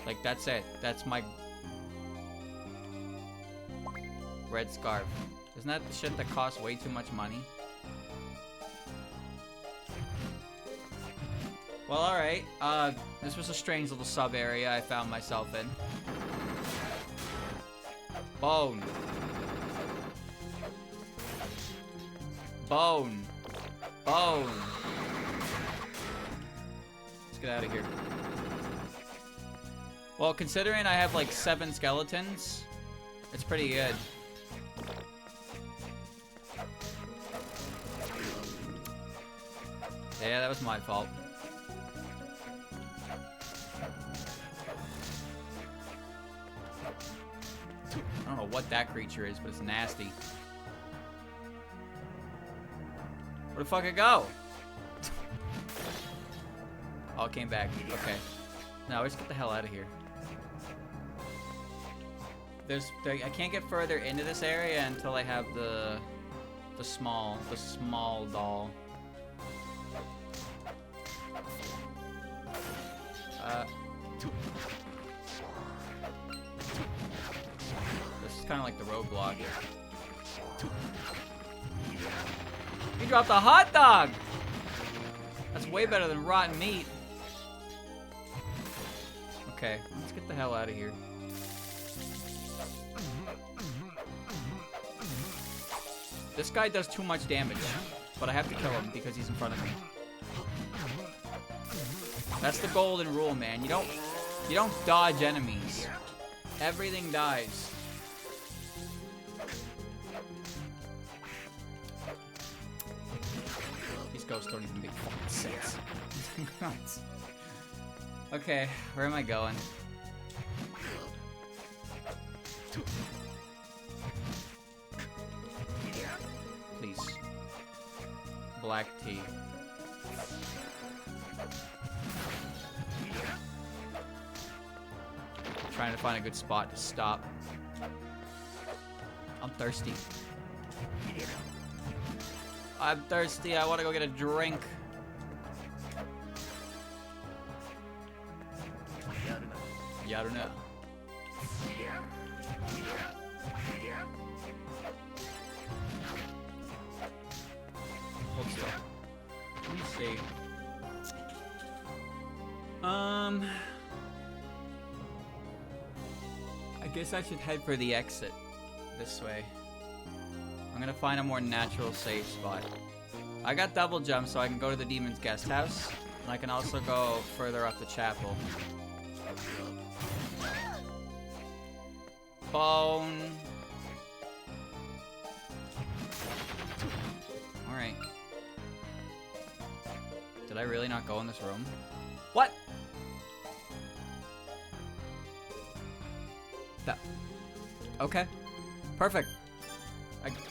Like, that's it. That's my red scarf. Isn't that the shit that costs way too much money? Well, alright. This was a strange little sub area I found myself in. Bone. Bone. Bone. Let's get out of here. Well, considering I have like 7 skeletons, it's pretty good. Yeah, that was my fault. I don't know what that creature is, but it's nasty. Where the fuck it go? Oh, it came back. Okay. Now let's get the hell out of here. I can't get further into this area until I have the small doll. This is kind of like the roadblock. You dropped a hot dog! That's way better than rotten meat. Okay, let's get the hell out of here. This guy does too much damage, but I have to kill him because he's in front of me. That's the golden rule, man. You don't dodge enemies. Everything dies. These ghosts don't even make fucking sense. Okay, where am I going? Please. Black tea. Trying to find a good spot to stop. I'm thirsty. I'm thirsty. I want to go get a drink. Yaruna. Hold still. Let me see. I guess I should head for the exit this way. I'm gonna find a more natural safe spot. I got double jump so I can go to the demon's guest house, and I can also go further up the chapel. Bone. Alright. Did I really not go in this room? What? Okay. Perfect.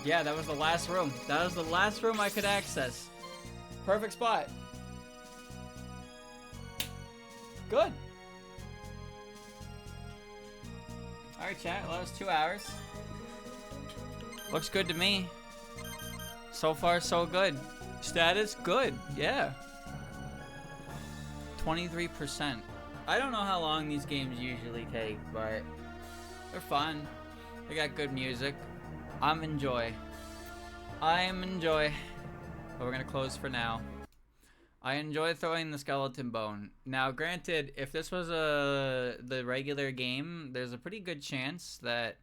Yeah, that was the last room. That was the last room I could access. Perfect spot. Good. Alright, chat. Well, that was 2 hours. Looks good to me. So far, so good. Status, good. Yeah. 23%. I don't know how long these games usually take, but they're fun. They got good music. I'm enjoy. But we're gonna close for now. I enjoy throwing the skeleton bone. Now, granted, if this was the regular game, there's a pretty good chance that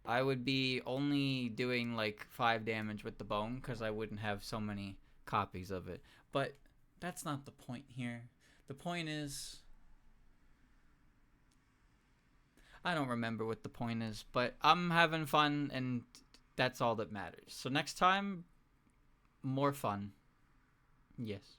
I would be only doing like 5 damage with the bone because I wouldn't have so many copies of it. But that's not the point here. The point is, I don't remember what the point is, but I'm having fun and that's all that matters. So next time, more fun. Yes.